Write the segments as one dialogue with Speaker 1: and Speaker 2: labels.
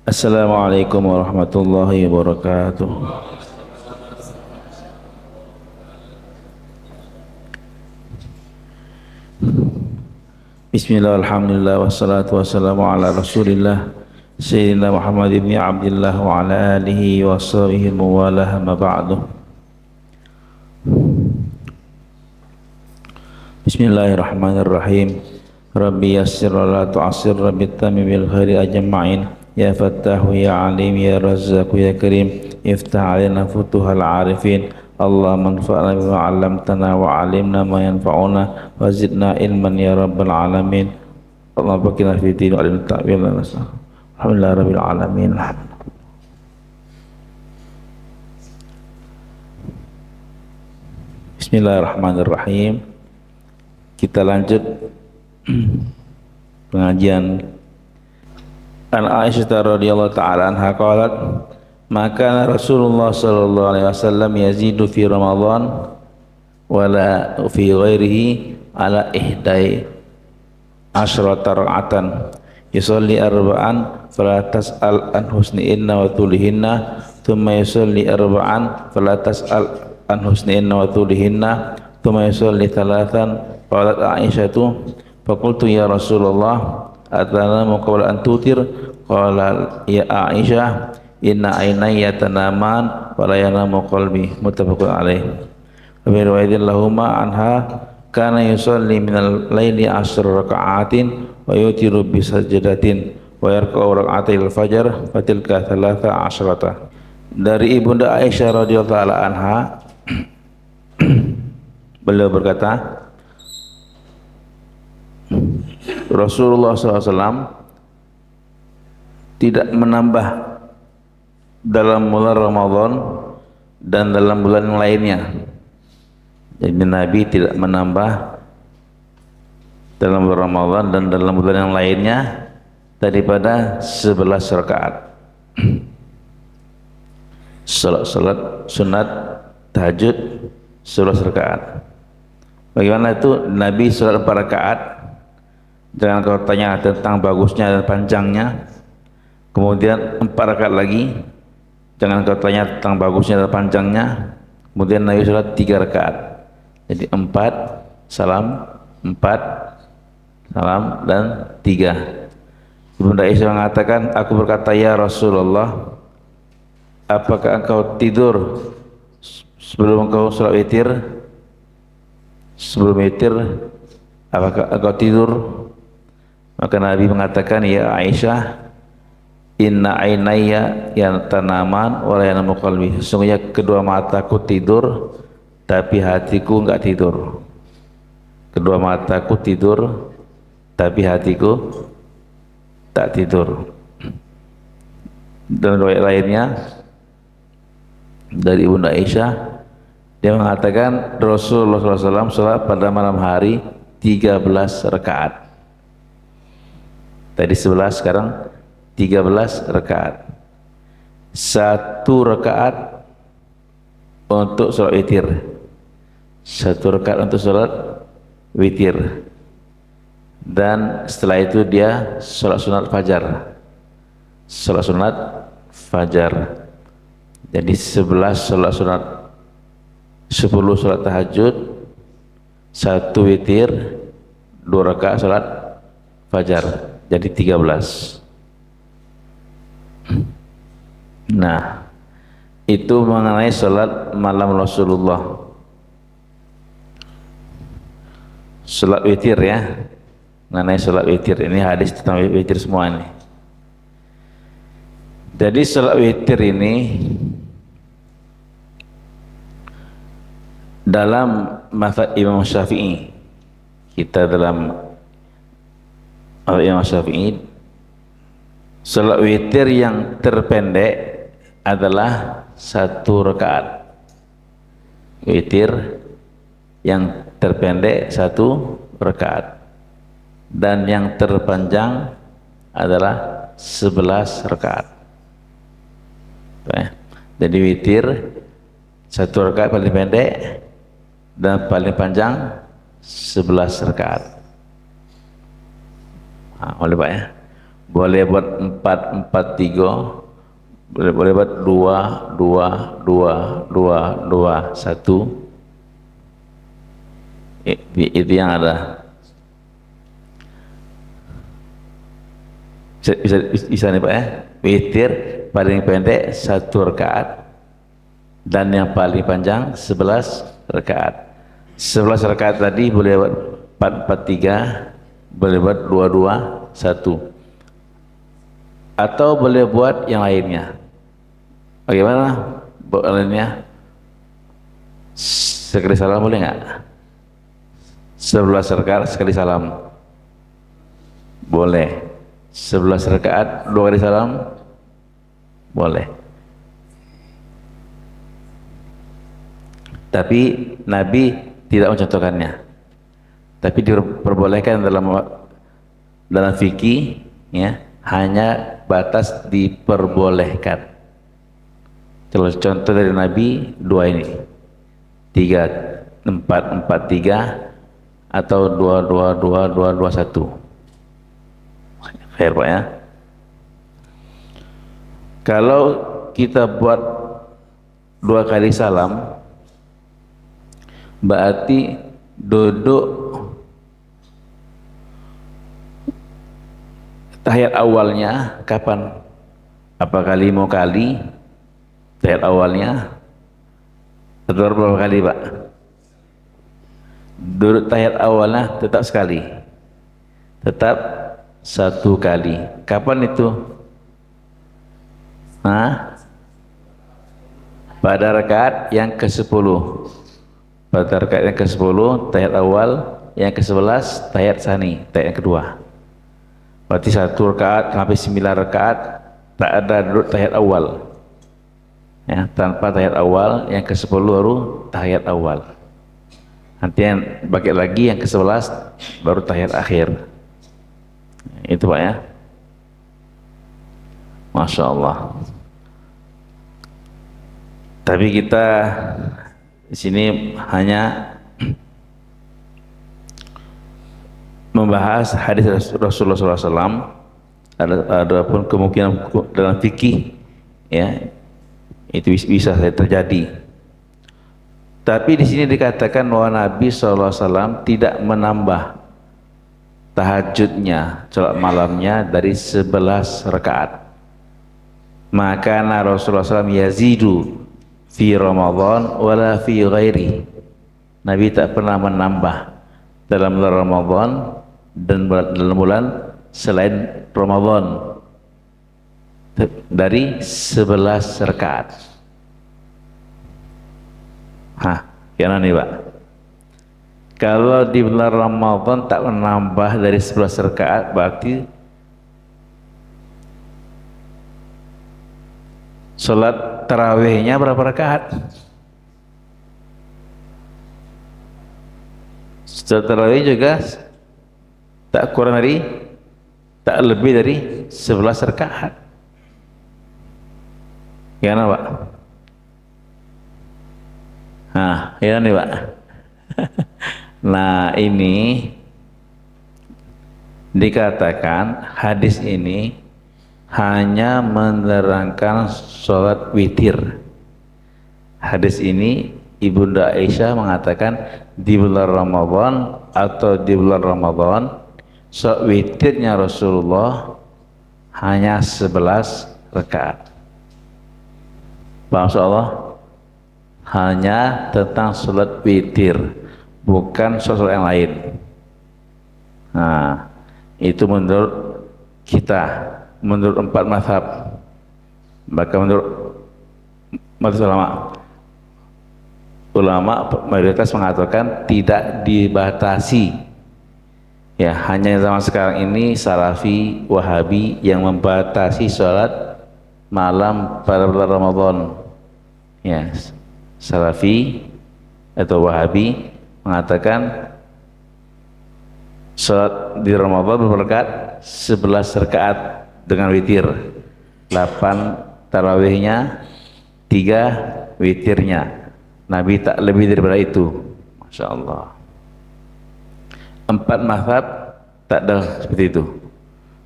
Speaker 1: Assalamualaikum warahmatullahi wabarakatuh. Bismillah, alhamdulillah, wassalatu wassalamu ala rasulillah Sayyidina Muhammad ibn Abdullah wa ala alihi wa sahbihi mawalah ma ba'du. Bismillahirrahmanirrahim. Rabbi yassir wa la tu'assir, Rabbi tamim bil khairi ajma'in. Ya Fattahu ya Alim ya Razzaq ya Karim, iftah alaina futuhal arifin. Allah manfa'na bima 'allamtana wa 'alimna ma yanfa'una wa zidna ilman ya rabbal alamin. Allah bakina fi din wa alim ta'wil. Alhamdulillah rabbil alamin. Bismillahirrahmanirrahim. Kita lanjut pengajian. An Aisyah radhiyallahu ta'ala anha qalat, maka Rasulullah sallallahu alaihi wasallam yazidu fi Ramadan wala fi ghairihi ala ihdai asyrata ra'atan yusalli arba'an fala tas'al an husnihinna wa tulihinna thumma yusalli arba'an fala tas'al an husnihinna wa tulihinna thumma yusalli thalathan. Qalat Aisyatu faqultu ya Rasulullah atanamu qabla an tutir. Qala ya Aisyah inna aynaya tanaman wa la yanamu qalbi. Muttafaqun alaih. Wa bi riwayatin lahumma anha kana yusalli minal laili 10 raka'atin wa yutiru bi sajdatin wa yarka'u raka'atil fajr fatilka 13. Dari Ibunda Aisyah radhiyallahu ta'ala anha beliau berkata, Rasulullah SAW tidak menambah dalam bulan Ramadan dan dalam bulan yang lainnya. Jadi Nabi tidak menambah dalam bulan Ramadan dan dalam bulan yang lainnya daripada 11 rakaat. Salat sunat tahajud 11 rakaat. Bagaimana itu Nabi salat 4 rakaat? Jangan kau tanya tentang bagusnya dan panjangnya. Kemudian 4 rakaat lagi, jangan kau tanya tentang bagusnya dan panjangnya. Kemudian Nabi sholat 3 rakaat. Jadi 4 salam, 4 salam dan 3. Ibunda Aisyah mengatakan, aku berkata ya Rasulullah, apakah engkau tidur sebelum engkau sholat witir? Sebelum witir apakah engkau tidur? Maka Nabi mengatakan, ya Aisyah, inna ainaya yang tanaman wa la yanamu qalbi. Sesungguhnya kedua mataku tidur tapi hatiku enggak tidur. Kedua mataku tidur tapi hatiku tak tidur. Dan riwayat lainnya dari Ibunda Aisyah, dia mengatakan Rasulullah SAW sholat pada malam hari 13 rakaat. Tadi 11, sekarang 13 rakaat. 1 rakaat untuk sholat witir. 1 rakaat untuk sholat witir. Dan setelah itu dia sholat sunat fajar. Sholat sunat fajar. Jadi 11 sholat sunat, 10 sholat tahajud, 1 witir, 2 rakaat sholat fajar. Jadi 13. Nah, itu mengenai sholat malam Rasulullah. Sholat witir ya, mengenai sholat witir. Ini hadis tentang witir semua ini. Jadi sholat witir ini dalam mazhab Imam Syafi'i, kita dalam Imam Syafi'i, salat witir yang terpendek adalah 1 rakaat. Witir yang terpendek 1 rakaat. Dan yang terpanjang adalah 11 rakaat. Jadi witir 1 rakaat paling pendek dan paling panjang 11 rakaat. Oleh Pak ya. boleh buat 4-4-3, boleh buat 2-2-2-2-2-1. Itu yang ada. Bisa nih Pak ya. Witir paling pendek 1 rakaat dan yang paling panjang 11 rakaat. 11 rakaat tadi boleh buat 4-4-3, boleh buat 2-2-1, atau boleh buat yang lainnya. Bagaimana buat lainnya? Sekali salam boleh nggak? 11 rakaat sekali salam boleh. 11 rakaat 2 kali salam boleh. Tapi Nabi tidak mencontohkannya. Tapi diperbolehkan dalam fikih, ya, hanya batas diperbolehkan. Contoh dari Nabi 2 ini, 3-4-4-3 atau 2-2-2-2-2-1. Fair Pak ya. Kalau kita buat 2 kali salam, berarti duduk tahiyat awalnya kapan? Apakah 5 kali tahiyat awalnya atau berapa kali Pak? Duduk tahiyat awalnya tetap sekali, tetap 1 kali. Kapan itu? Pada rakaat yang ke-10. Pada rakaat yang ke-10 tahiyat awal, yang ke-11 tahiyat tsani, tahiyat yang kedua. Berarti 1 rakaat sampai 9 rakaat tak ada duduk tahiyat awal. Ya, tanpa tahiyat awal, yang ke-10 baru tahiyat awal. Nanti yang bagi lagi yang ke-11 baru tahiyat akhir. Itu Pak ya. Masya Allah. Tapi kita di sini hanya membahas hadis Rasulullah SAW. Ada pun kemungkinan dalam fikih, ya, itu bisa terjadi. Tapi di sini dikatakan bahwa Nabi SAW tidak menambah tahajudnya, salat malamnya dari 11 rakaat. Maka Rasulullah SAW yazidu fi Ramadan wala fi ghairi. Nabi tak pernah menambah dalam bulan Ramadan dan dalam bulan selain Ramadan dari 11 rakaat. Gimana nih Pak? Kalau di bulan Ramadan tak menambah dari 11 rakaat, berarti sholat tarawihnya berapa rakaat? Sholat tarawih juga tak kurang dari, tak lebih dari 11 rakaat. Gimana Pak? Gimana nih Pak? Nah, ini dikatakan hadis ini hanya menerangkan sholat witir. Hadis ini Ibunda Aisyah mengatakan di bulan Ramadan atau di bulan Ramadan sholat witirnya Rasulullah hanya 11 rakaat. Paham insyaallah? Hanya tentang sholat witir, bukan sholat yang lain. Nah, itu menurut kita, menurut 4 mazhab. Bahkan menurut ulama mayoritas mengatakan tidak dibatasi. Ya, hanya zaman sekarang ini Salafi, Wahabi yang membatasi sholat malam pada bulan Ramadan. Ya, Salafi atau Wahabi mengatakan sholat di Ramadan berkat 11 rakaat dengan witir, 8 tarawihnya, 3 witirnya. Nabi tak lebih daripada itu. Masya Allah. 4 mazhab tak ada seperti itu.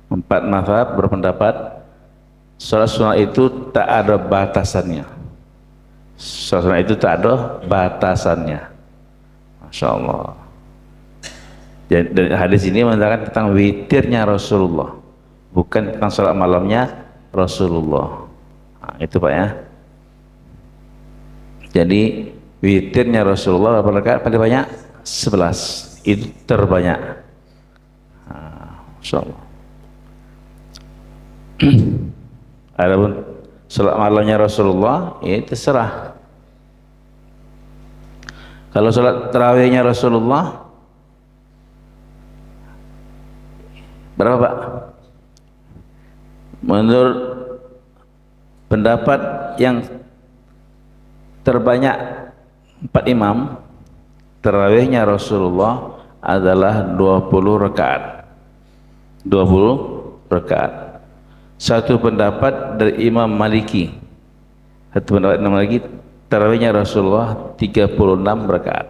Speaker 1: Empat mazhab berpendapat sholat sunnah itu tak ada batasannya. Sholat sunnah itu tak ada batasannya. Masya Allah. Dan hadis ini mengatakan tentang witirnya Rasulullah, bukan tentang sholat malamnya Rasulullah. Nah, itu Pak ya. Jadi witirnya Rasulullah berapa rakaat? Paling banyak 11. Itu terbanyak. Masya Allah. Adapun sholat malamnya Rasulullah, ya terserah. Kalau sholat tarawihnya Rasulullah berapa Pak? Menurut pendapat yang terbanyak 4 imam, tarawihnya Rasulullah adalah 20 rakaat. 20 rakaat. Satu pendapat dari Imam Maliki, satu pendapat Imam Maliki, tarawihnya Rasulullah 36 rakaat.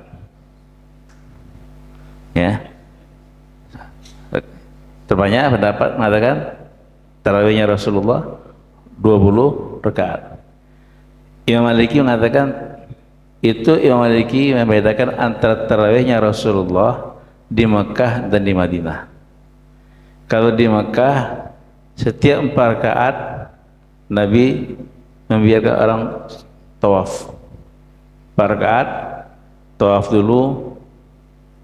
Speaker 1: Ya. Terbanyak pendapat mengatakan tarawihnya Rasulullah 20 rakaat. Imam Maliki mengatakan itu, Imam Maliki membedakan antara tarawihnya Rasulullah di Mekah dan di Madinah. Kalau di Mekah setiap 4 rakaat Nabi membiarkan orang tawaf. 4 rakaat tawaf dulu,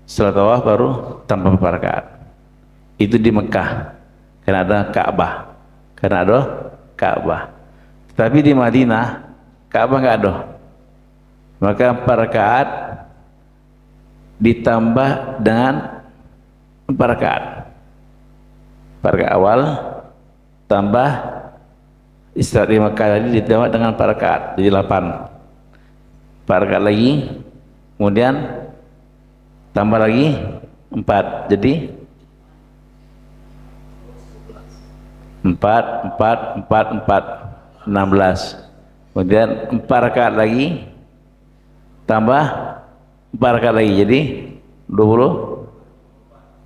Speaker 1: setelah tawaf baru tambah 4 rakaat. Itu di Mekah karena ada Ka'bah. Karena ada Ka'bah. Tapi di Madinah Ka'bah nggak ada. Maka 4 rakaat ditambah dengan 4 rakaat. 4 rakaat awal tambah istirahat di Mekah tadi ditambah dengan 4 rakaat, jadi 8. 4 rakaat lagi, kemudian tambah lagi 4, jadi 16. Kemudian 4 rakaat lagi tambah 4 rakaat lagi, jadi 24.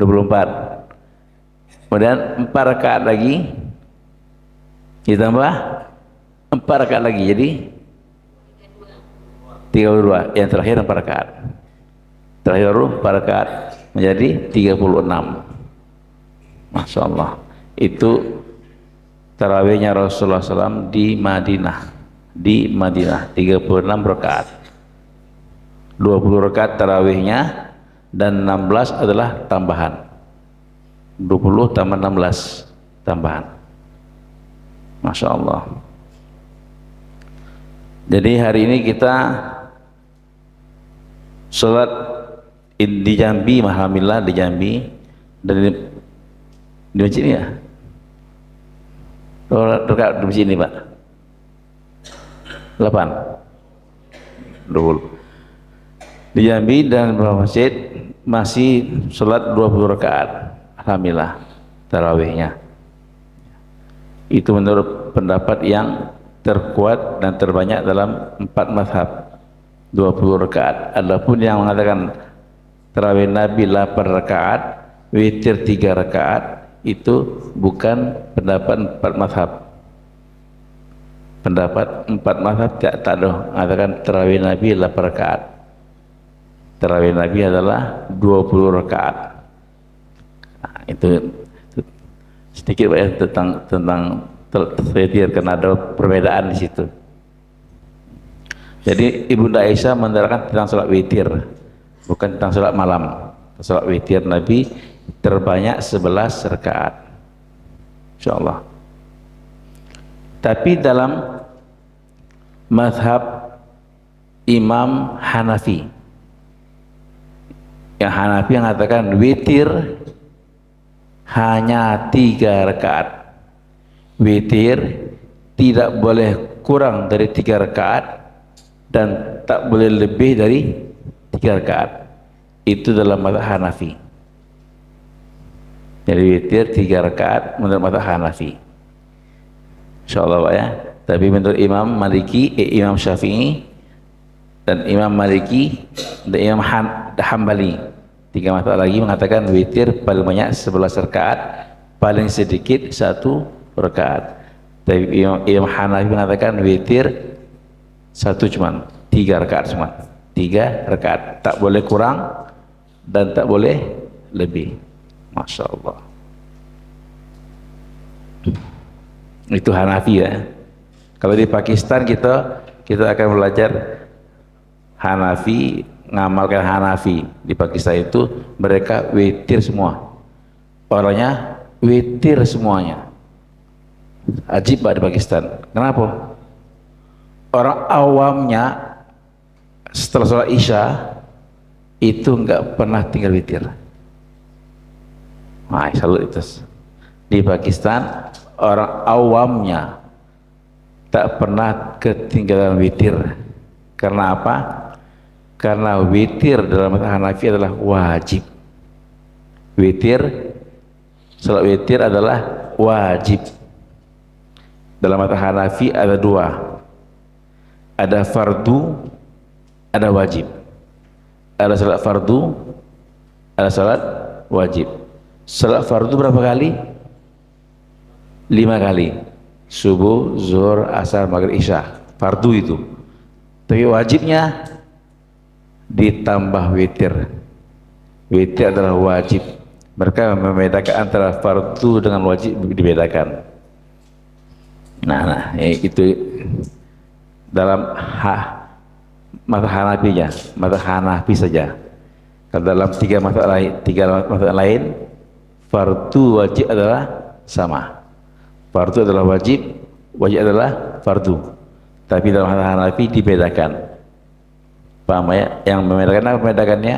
Speaker 1: Kemudian 4 rakaat lagi ditambah 4 rakaat lagi, jadi 32. Yang terakhir 4 rakaat. Terakhir baru 4 rakaat menjadi 36. Masya Allah. Itu tarawihnya Rasulullah SAW di Madinah. Di Madinah 36 rakaat. 20 rakaat tarawihnya dan 16 adalah tambahan. 20 tambah 16 tambahan. Masya Allah. Jadi hari ini kita sholat di Jambi, alhamdulillah di Jambi, dan di masjid ini ya. Dekat di masjid ini Pak. 8. 20. Di Jambi dan beberapa masjid masih sholat 20 rakaat. Alhamdulillah tarawihnya. Itu menurut pendapat yang terkuat dan terbanyak dalam 4 mazhab, 20 rakaat. Adapun yang mengatakan tarawih Nabi 8 rakaat, witir 3 rakaat, itu bukan pendapat 4 mazhab. Pendapat 4 mazhab tak ada mengatakan tarawih Nabi 8 rakaat. Tarawih Nabi adalah 20 rakaat. Nah, itu sedikit Pak ya, tentang witir, karena ada perbedaan di situ. Jadi Ibunda Aisyah menerangkan tentang sholat witir, bukan tentang sholat malam. Sholat witir Nabi terbanyak 11 rakaat, insyaallah. Tapi dalam mazhab Imam Hanafi, yang Hanafi mengatakan witir hanya 3 rakaat. Witir tidak boleh kurang dari 3 rakaat dan tak boleh lebih dari 3 rakaat. Itu dalam mazhab Hanafi. Jadi witir 3 rakaat menurut mazhab Hanafi, insyaallah Pak ya. Tapi menurut Imam Maliki, Imam Syafi'i dan Imam Maliki dan Imam Hambali, 3 mazhab lagi mengatakan witir paling banyak 11 rakaat paling sedikit 1 rakaat. Tapi Imam Hanafi mengatakan witir cuman 3 rakaat, cuman 3 rakaat, tak boleh kurang dan tak boleh lebih. Masya Allah. Itu Hanafi ya. Kalau di Pakistan kita akan belajar Hanafi, ngamalkan Hanafi. Di Pakistan itu mereka witir semua, orangnya witir semuanya. Ajib di Pakistan. Kenapa? Orang awamnya setelah sholat Isya itu nggak pernah tinggal witir. Nah, salut itu. Di Pakistan orang awamnya tak pernah ketinggalan witir. Karena apa? Karena witir dalam mazhab Hanafi adalah wajib. Salat witir adalah wajib. Dalam mazhab Hanafi ada 2. Ada fardu, ada wajib. Ada salat fardu, ada salat wajib. Salat fardu berapa kali? 5 kali. Subuh, zuhur, asar, maghrib, isya. Fardu itu. Tapi wajibnya ditambah witir. Witir adalah wajib. Mereka membedakan antara fardu dengan wajib, dibedakan. Nah, itu dalam mazhab Hanafi saja. Kalau dalam 3 mazhab lain, fardu wajib adalah sama. Fardu adalah wajib, wajib adalah fardu. Tapi dalam mazhab Hanafi dibedakan. Paham ya? Yang membedakan apa membedakannya?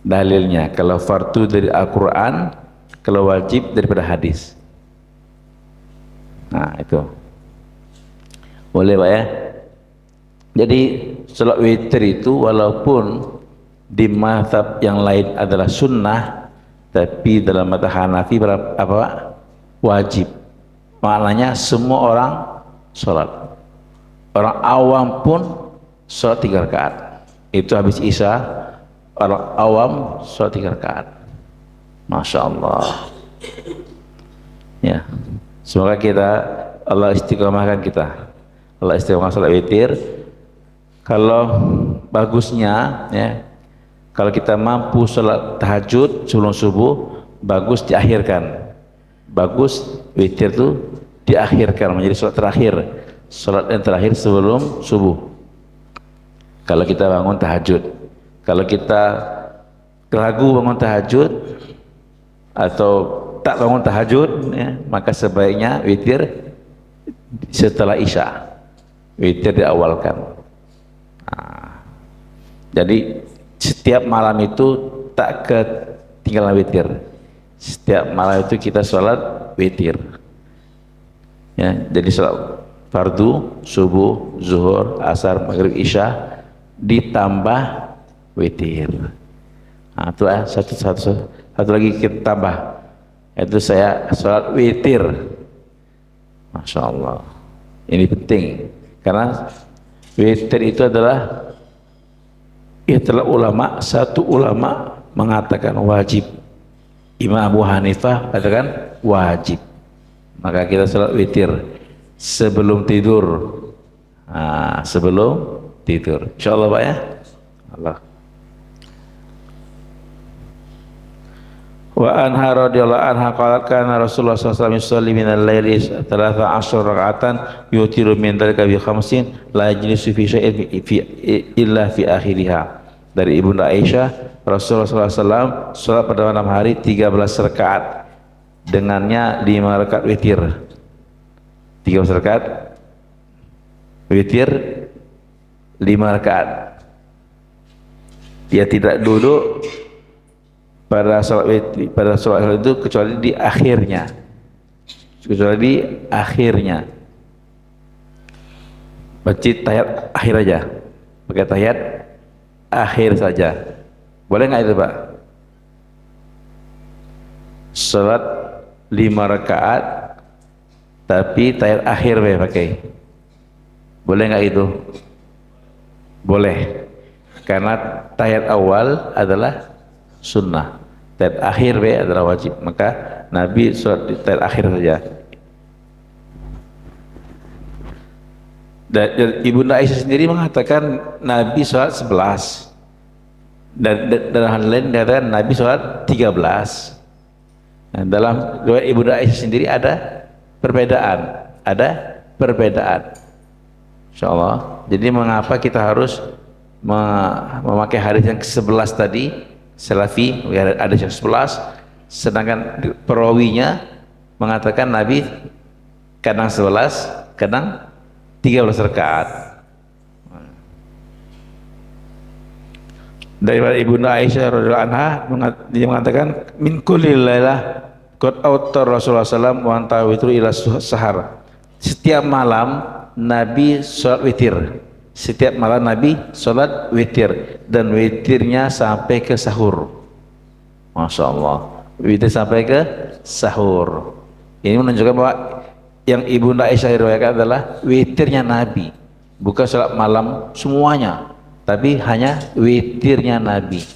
Speaker 1: Dalilnya. Kalau fardu dari Al-Quran, kalau wajib daripada hadis. Nah, itu boleh Pak ya. Jadi salat witir itu walaupun di mazhab yang lain adalah sunnah, tapi dalam mazhab Hanafi apa? Wajib. Maknanya semua orang salat. Orang awam pun salat 3 rakaat. Itu habis Isya, orang awam salat 3 rakaat. Masya Allah. Ya. Semoga Allah istiqomahkan kita. Allah istiqomah salat witir. Kalau bagusnya ya, kalau kita mampu salat tahajud sebelum subuh, bagus diakhirkan. Bagus witir itu diakhirkan menjadi salat terakhir. Salat yang terakhir sebelum subuh. Kalau kita bangun tahajud. Kalau kita ragu bangun tahajud atau tak bangun tahajud ya, maka sebaiknya witir setelah Isya. Witir diawalkan. Nah, jadi setiap malam itu tak ketinggalan witir. Setiap malam itu kita sholat witir. Ya, jadi sholat fardu, subuh, zuhur, asar, maghrib, isya ditambah witir. Nah, itu satu lagi kita tambah. Itu saya sholat witir. Masya Allah. Ini penting karena witir itu adalah satu ulama mengatakan wajib. Imam Abu Hanifah katakan wajib. Maka kita sholat witir sebelum tidur. Nah, sebelum tidur. Insyaallah Pak ya. Allah. Wa anha radhiyallahu anha qalat kana Rasulullah sallallahu alaihi wasallam yusalli minal laili 13 raka'atan yutiru min dzalika bi 5 la yajlisu fi syai'in illa fi akhiriha. Dari Ibunda Aisyah, Rasulullah sallallahu alaihi wasallam salat pada malam hari 13 rakaat, dengannya 5 rakaat witir. 13 rakaat witir, 5 rakaat. Dia tidak duduk pada sholat itu kecuali di akhirnya, baca tahiyat akhir aja, pakai tahiyat akhir saja. Boleh nggak itu Pak? Sholat 5 rakaat tapi tahiyat akhir pakai, boleh nggak itu? Boleh, karena tahiyat awal adalah sunnah, tahiyat akhir adalah wajib, maka Nabi sholat di tahiyat akhir saja. Dan Ibunda Aisyah sendiri mengatakan Nabi sholat 11, dan hal lain dikatakan Nabi sholat 13. Nah, dalam riwayat Ibunda Aisyah sendiri ada perbedaan, insyaallah. Jadi mengapa kita harus memakai hadis yang ke-11 tadi, salafi, hadis yang 11, sedangkan perawinya mengatakan Nabi kadang 11, kadang 13 rakaat. Daripada Ibunda Aisyah radhiyallahu anha, dia mengatakan min kulli lailah qad autar Rasulullah sallallahu alaihi wasallam wa witru ila sahar. Setiap malam Nabi salat witir. Setiap malam Nabi salat witir, dan witirnya sampai ke sahur. Masya Allah, witir sampai ke sahur. Ini menunjukkan bahwa yang Ibunda Aisyah riwayatkan adalah witirnya Nabi, bukan salat malam semuanya, tapi hanya witirnya Nabi.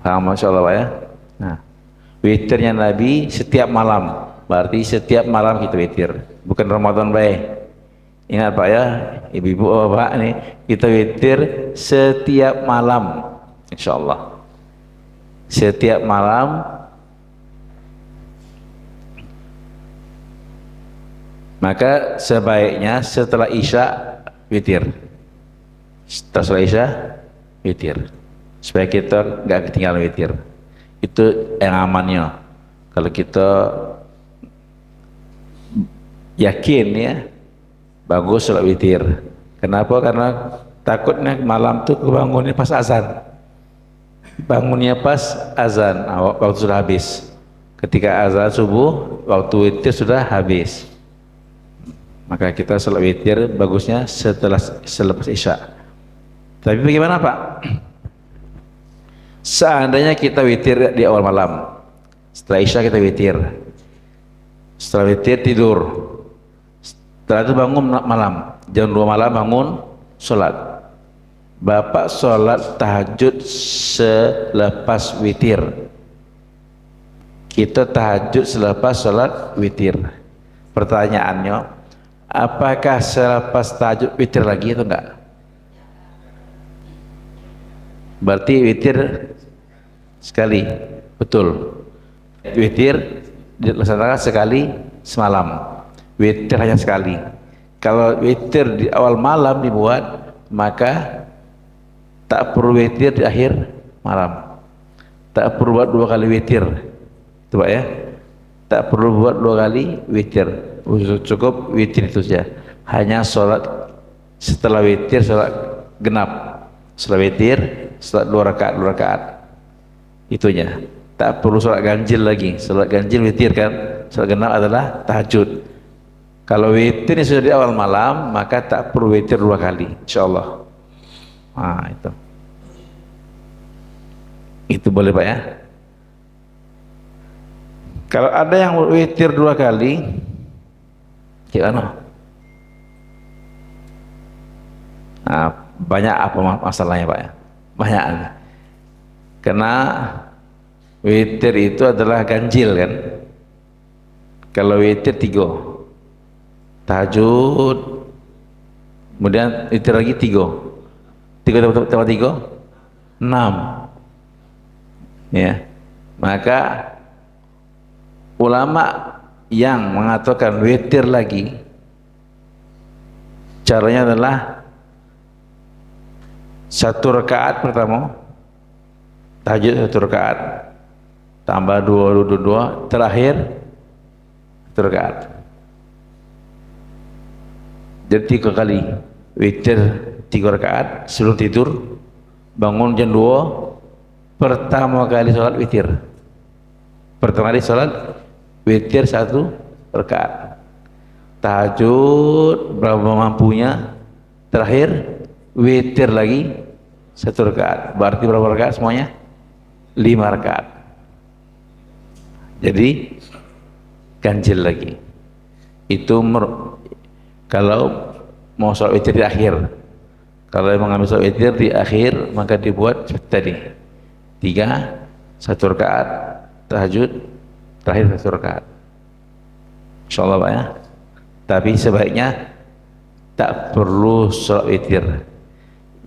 Speaker 1: Paham, Masya Allah Pak ya? Nah, witirnya Nabi setiap malam, berarti setiap malam kita witir, bukan Ramadan baik. Ingat Pak ya, ibu-ibu bapak nih, kita witir setiap malam, insya Allah. Setiap malam. Maka sebaiknya setelah Isya witir. Setelah Isya witir, supaya kita nggak ketinggalan witir. Itu yang amannya. Kalau kita yakin ya, bagus sholat witir. Kenapa? Karena takutnya malam tuh kebangunnya pas azan. Bangunnya pas azan, waktu sudah habis. Ketika azan subuh, waktu witir sudah habis. Maka kita sholat witir bagusnya selepas Isya. Tapi bagaimana Pak? Seandainya kita witir di awal malam, setelah Isya kita witir, setelah witir tidur, setelah itu bangun malam, jam 2 malam bangun sholat. Bapak sholat tahajud selepas witir, kita tahajud selepas sholat witir. Pertanyaannya, apakah selepas tahajud witir lagi atau enggak? Berarti witir sekali, betul. Witir dilaksanakan sekali semalam. Witir hanya sekali. Kalau witir di awal malam dibuat, maka tak perlu witir di akhir malam. Tak perlu buat 2 kali witir. Itu Pak ya. Tak perlu buat 2 kali witir. Cukup witir itu saja. Hanya sholat setelah witir, sholat genap. Setelah witir, sholat 2 rakaat. Itunya. Tak perlu sholat ganjil lagi. Sholat ganjil witir kan. Sholat genap adalah tahajud. Kalau witir sudah di awal malam, maka tak perlu witir 2 kali, insyaallah. Nah, itu boleh Pak ya. Kalau ada yang witir 2 kali, gimana? Nah, banyak apa masalahnya Pak ya? Banyak. Karena witir itu adalah ganjil kan. Kalau witir 3, tahajud, kemudian witir lagi 3 tambah 3, 6 ya. Maka ulama yang mengatakan witir lagi, caranya adalah 1 rakaat pertama tahajud, 1 rakaat tambah 2, terakhir 1 rakaat. Jadi 3 kali witir, 3 rakaat sebelum tidur, bangun jam 2, pertama kali sholat witir. Pertama kali sholat witir 1 rakaat. Tahajud berapa mampunya, terakhir witir lagi 1 rakaat. Berarti berapa rakaat semuanya? 5 rakaat. Jadi ganjil lagi. Itu kalau mau sholat witir di akhir. Kalau mengambil sholat witir di akhir, maka dibuat seperti tadi, 3, 1 rakaat tahajud, terakhir 1 rakaat. Insyaallah Pak ya. Tapi sebaiknya tak perlu sholat witir.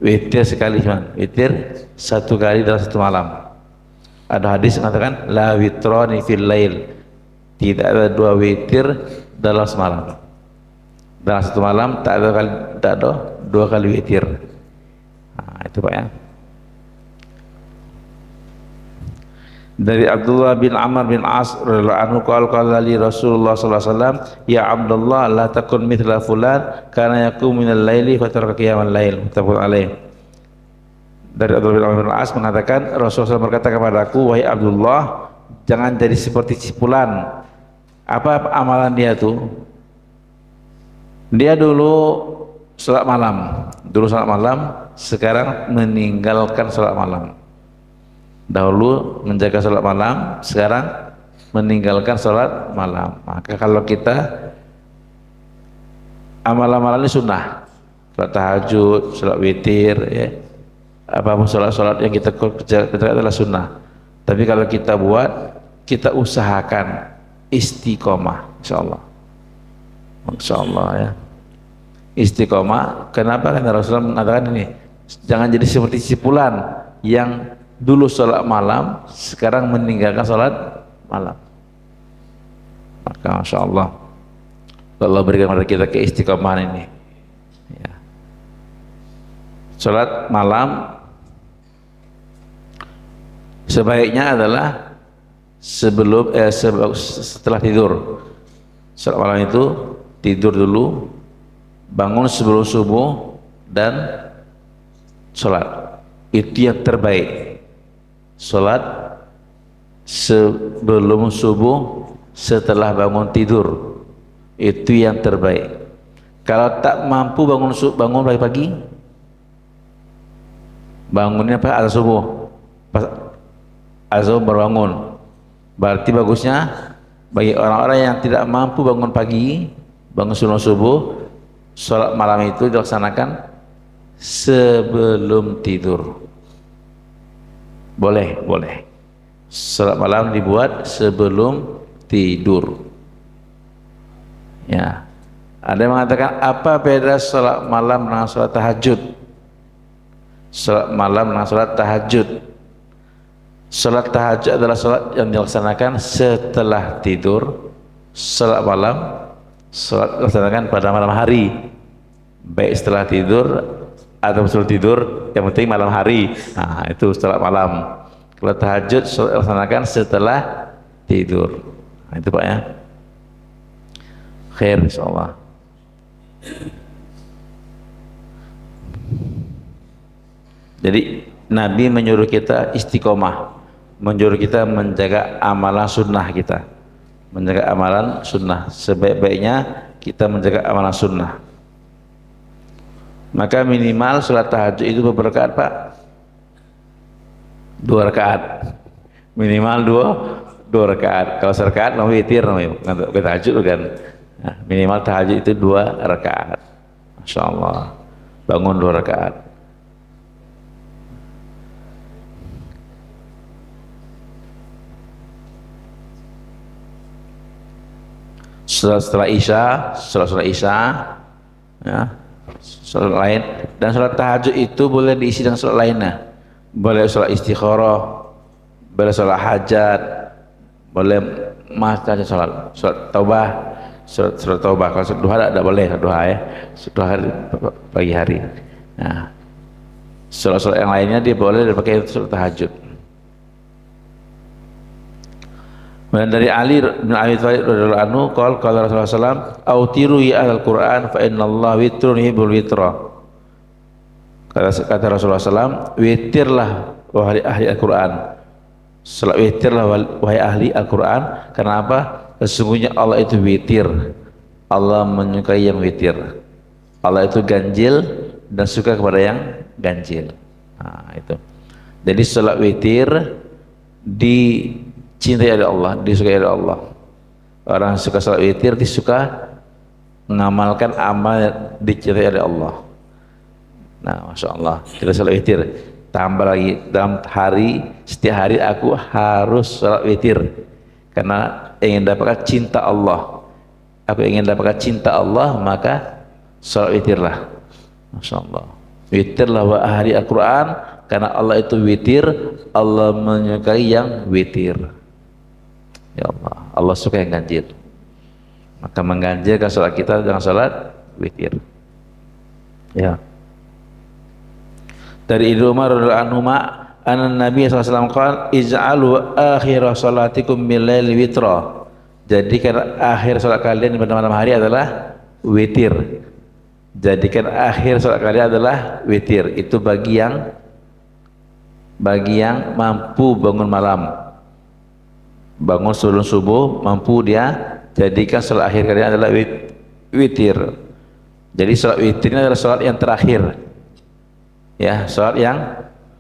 Speaker 1: Witir sekali cuman, witir 1 kali dalam 1 malam. Ada hadis mengatakan la witrani fil lail, tidak ada 2 witir dalam semalam. Dalam 1 malam tak ada 2 kali witir. Nah, itu Pak ya. Dari Abdullah bin Amr bin As radhiyallahu anhu qala li Rasulullah sallallahu alaihi wasallam, ya Abdullah la takun mithla fulan kana yaqumu minal laili fataraka qiyamal lail, muttafaqun alaih. Dari Abdullah bin Amr bin As mengatakan Rasulullah berkata kepadaku, wahai Abdullah, jangan jadi seperti si fulan. Apa amalan dia tuh? Dia dulu salat malam, sekarang meninggalkan salat malam. Dahulu menjaga salat malam, sekarang meninggalkan salat malam. Maka kalau kita amalan-amalan ini sunnah, salat tahajud, salat witir, ya, apapun salat-salat yang kita kerjakan adalah sunnah. Tapi kalau kita buat, kita usahakan istiqomah, insyaallah ya. Istiqomah. Kenapa? Karena Rasulullah mengatakan ini, jangan jadi seperti si fulan yang dulu sholat malam, sekarang meninggalkan sholat malam. Maka Masya Allah, Allah berikan kepada kita keistiqomahan ini ya. Sholat malam sebaiknya adalah setelah tidur. Sholat malam itu tidur dulu, bangun sebelum subuh dan sholat. Itu yang terbaik. Sholat sebelum subuh, setelah bangun tidur, itu yang terbaik. Kalau tak mampu bangun pagi-pagi, bangunnya pas azan subuh, pas azan baru bangun. Berarti bagusnya bagi orang-orang yang tidak mampu bangun pagi, bangun sebelum subuh, sholat malam itu dilaksanakan sebelum tidur. Boleh. Salat malam dibuat sebelum tidur. Ya. Ada yang mengatakan apa beda salat malam dengan salat tahajud? Salat malam dengan salat tahajud. Salat tahajud adalah salat yang dilaksanakan setelah tidur. Salat malam salat dilaksanakan pada malam hari. Baik setelah tidur atau sebelum tidur, yang penting malam hari. Nah, itu salat malam. Kalau tahajud laksanakan setelah tidur. Nah, itu Pak ya. Khair insyaallah. Jadi Nabi menyuruh kita istiqomah, menyuruh kita menjaga amalan sunnah kita, menjaga amalan sunnah. Sebaik-baiknya kita menjaga amalan sunnah. Maka minimal sholat tahajud itu berapa rakaat Pak? 2 rakaat. Minimal 2 rakaat. Kalau 1 rakaat namanya witir, namanya tahajud kan. Nah, minimal tahajud itu 2 rakaat. Masya Allah. Bangun 2 rakaat. Setelah Isya, sholat Isya, ya. Sholat lain, dan sholat tahajud itu boleh diisi dengan sholat lainnya. Boleh sholat istikharah, boleh sholat hajat, boleh macam-macam sholat taubah, sholat taubah. Kalau sholat duha tidak boleh, duha ya, duha pagi hari. Nah, sholat yang lainnya dia boleh dipakai sholat tahajud. Dan dari Ali bin Abi Thalib radhiyallahu anhu qala Rasulullah sallallahu autiru ya al-Qur'an fa innallaha witrun yuhibbul witra. Kata Rasulullah sallallahu witirlah wahai ahli Al-Qur'an. Salat witirlah wahai ahli Al-Qur'an. Karena apa? Sesungguhnya Allah itu witir. Allah menyukai yang witir. Allah itu ganjil dan suka kepada yang ganjil. Nah, itu. Jadi salat witir dicintai oleh Allah, disukai oleh Allah. Orang yang suka salat witir disuka mengamalkan amal dicintai oleh Allah. Nah, Masya Allah, kita salat witir. tambah lagi dalam hari, setiap hari aku harus sholat witir karena ingin dapatkan cinta Allah. Aku ingin dapatkan cinta Allah, maka sholat witirlah. Masya Allah, witirlah wa ahli Al-Quran, karena Allah itu witir, Allah menyukai yang witir. Ya Allah, Allah suka yang ganjil, maka mengganjilkan sholat kita dengan sholat witir. Ya. Dari Ibnu Umar radhiyallahu anhu anna Nabi sallallahu alaihi wasallam qala ij'alu akhir salatikum bil laili witra. Jadikan akhir salat kalian pada malam hari adalah witir. Jadikan akhir salat kalian adalah witir. Itu bagi yang mampu bangun malam, bangun sebelum subuh, mampu dia jadikan salat akhir kalian adalah witir. Jadi salat witir ini adalah salat yang terakhir. Ya, salat yang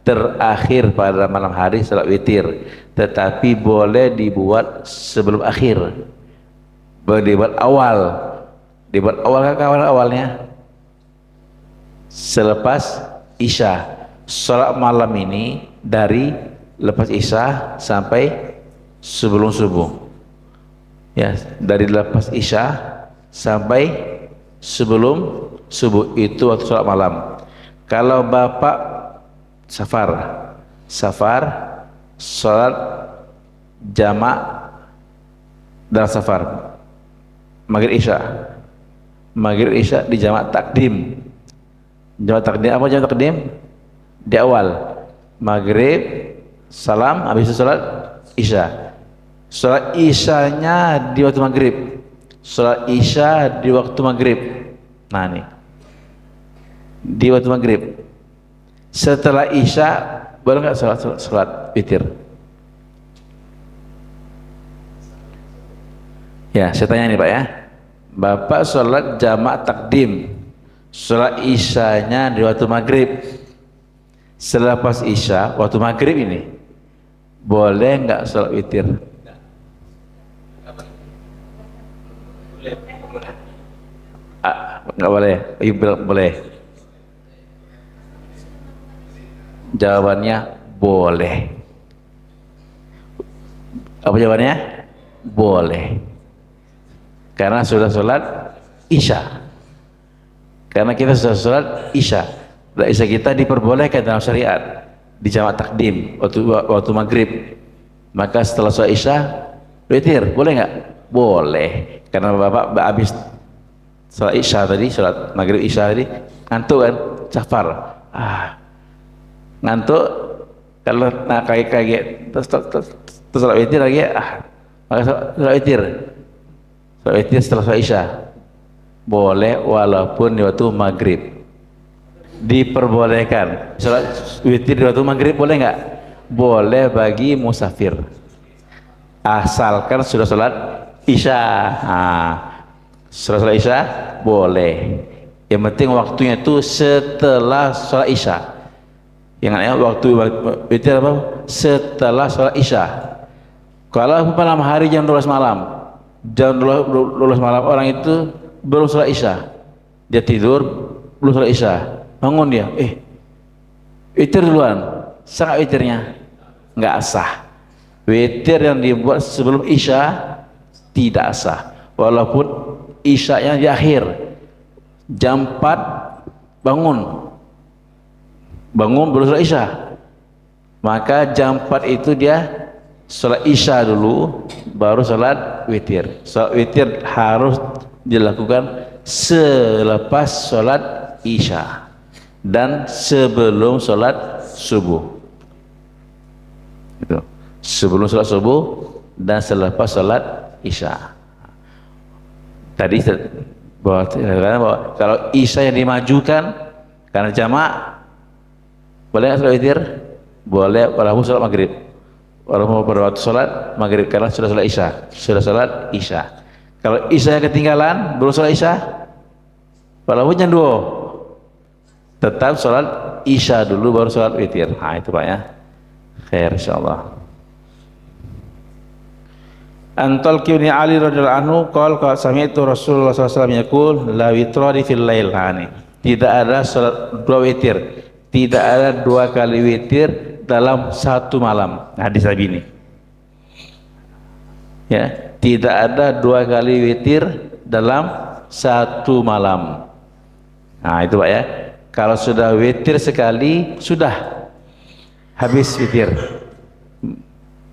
Speaker 1: terakhir pada malam hari, salat witir. Tetapi boleh dibuat sebelum akhir, boleh dibuat awal. Dibuat awal kawan awalnya selepas isya. Salat malam ini dari lepas isya sampai sebelum subuh. Ya, dari lepas isya sampai sebelum subuh itu waktu salat malam. Kalau bapak safar sholat jamak dalam safar, maghrib isya di jamak takdim. Jamak takdim apa? Jamak takdim di awal maghrib, salam, habis itu sholat isya. Sholat isyanya di waktu maghrib, sholat isya di waktu maghrib. Nah ini di waktu maghrib. Setelah isya boleh nggak sholat witir? Ya, saya tanya nih Pak ya, Bapak sholat jamak takdim, sholat isyanya di waktu maghrib. Selepas isya waktu maghrib ini boleh nggak sholat witir? Nggak boleh? Boleh. Jawabannya boleh. Apa jawabannya? Boleh. Karena sudah sholat isya. Karena kita sudah sholat isya. Sholat isya kita diperbolehkan dalam syariat di jamak takdim waktu maghrib. Maka setelah sholat isya witir, boleh nggak? Boleh. Karena bapak habis sholat isya tadi, sholat maghrib isya tadi ngantuk kan, safar. Ngantuk, kalau kaget terus sholat witir lagi, maka sholat witir setelah sholat isya boleh, walaupun di waktu maghrib diperbolehkan. Sholat witir di waktu maghrib boleh nggak? Boleh bagi musafir, asalkan sudah sholat isya. Sudah sholat isya boleh, yang penting waktunya itu setelah sholat isya. Ingat ya, waktu witir apa? Setelah sholat isya. Kalau malam hari jam 12 malam, jam 12 malam orang itu belum sholat isya, dia tidur belum sholat isya, bangun dia, witir duluan, sangat witirnya nggak sah. Witir yang dibuat sebelum isya tidak sah, walaupun isyanya di akhir jam 4 bangun belum sholat isya, maka jam 4 itu dia sholat isya dulu baru sholat witir. Sholat witir harus dilakukan selepas sholat isya dan sebelum sholat subuh. Itu sebelum sholat subuh dan selepas sholat isya. Tadi bahwa kalau isya yang dimajukan karena jamak, boleh nggak sholat witir? Boleh, walaupun sholat maghrib, walaupun pada waktu sholat maghrib, karena sudah sholat isya. Kalau isya yang ketinggalan belum sholat isya, walaupun jam 2, tetap sholat isya dulu baru sholat witir. Nah itu Pak ya. Khair insyaallah. Antal kibni Ali radhiyallahu anhu qol sami'tu Rasulullah sallallahu alaihi wasallam yaqul la witrani fil lail. Tidak ada salat dua witir, tidak ada 2 kali witir dalam satu malam. Hadis Nabi ini. Ya, tidak ada 2 kali witir dalam satu malam. Nah, itu Pak ya. Kalau sudah witir sekali, sudah habis witir.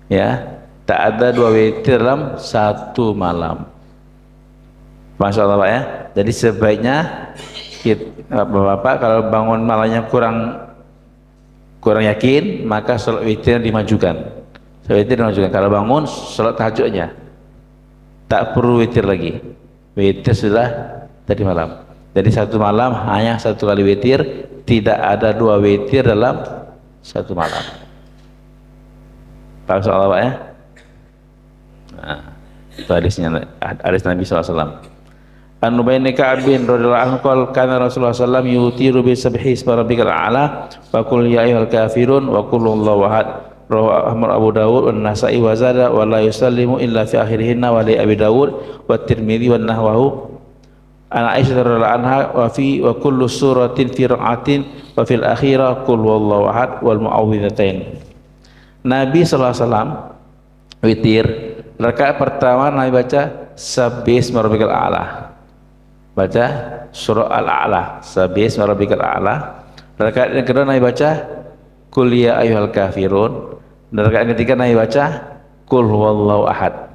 Speaker 1: Ya, tak ada 2 witir dalam satu malam. Masya Allah Pak ya. Jadi sebaiknya Bapak-bapak kalau bangun malamnya kurang yakin, maka sholat witir dimajukan. Sholat witir dimajukan. Kalau bangun sholat tahajud aja, tak perlu witir lagi. Witir sudah tadi malam. Jadi satu malam hanya 1 kali witir, tidak ada 2 witir dalam satu malam. Paham soal Pak ya? Nah, itu hadisnya, hadis Nabi SAW. An Ubay bin Ka'ab radhiyallahu anhu qala kana Rasulullah sallallahu alaihi wasallam yutiru bi subhi ismi rabbikal a'la wa qul ya ayyuhal kafirun wa qul huwallahu ahad. Rawahu Ahmad, Abu Dawud, wan Nasa'i wa zada wa la yusallimu illa fi akhirihinna wa li Abi Dawud wa Tirmidzi wa nahwahu. An Aisyah radhiyallahu anha wa kullu suratin fi ra'atin wa fil akhirah qul huwallahu ahad wal mu'awwidzatain. Nabi sallallahu alaihi wasallam witir rakaat pertama Nabi baca Sabbih rabbikal a'la, baca surah Al-A'la, Sabbih rabbikal a'la. Rakaat yang kedua Nabi baca Qul ya ayyuhal kafirun, dan rakaat ketiga Nabi baca Qul huwallahu ahad.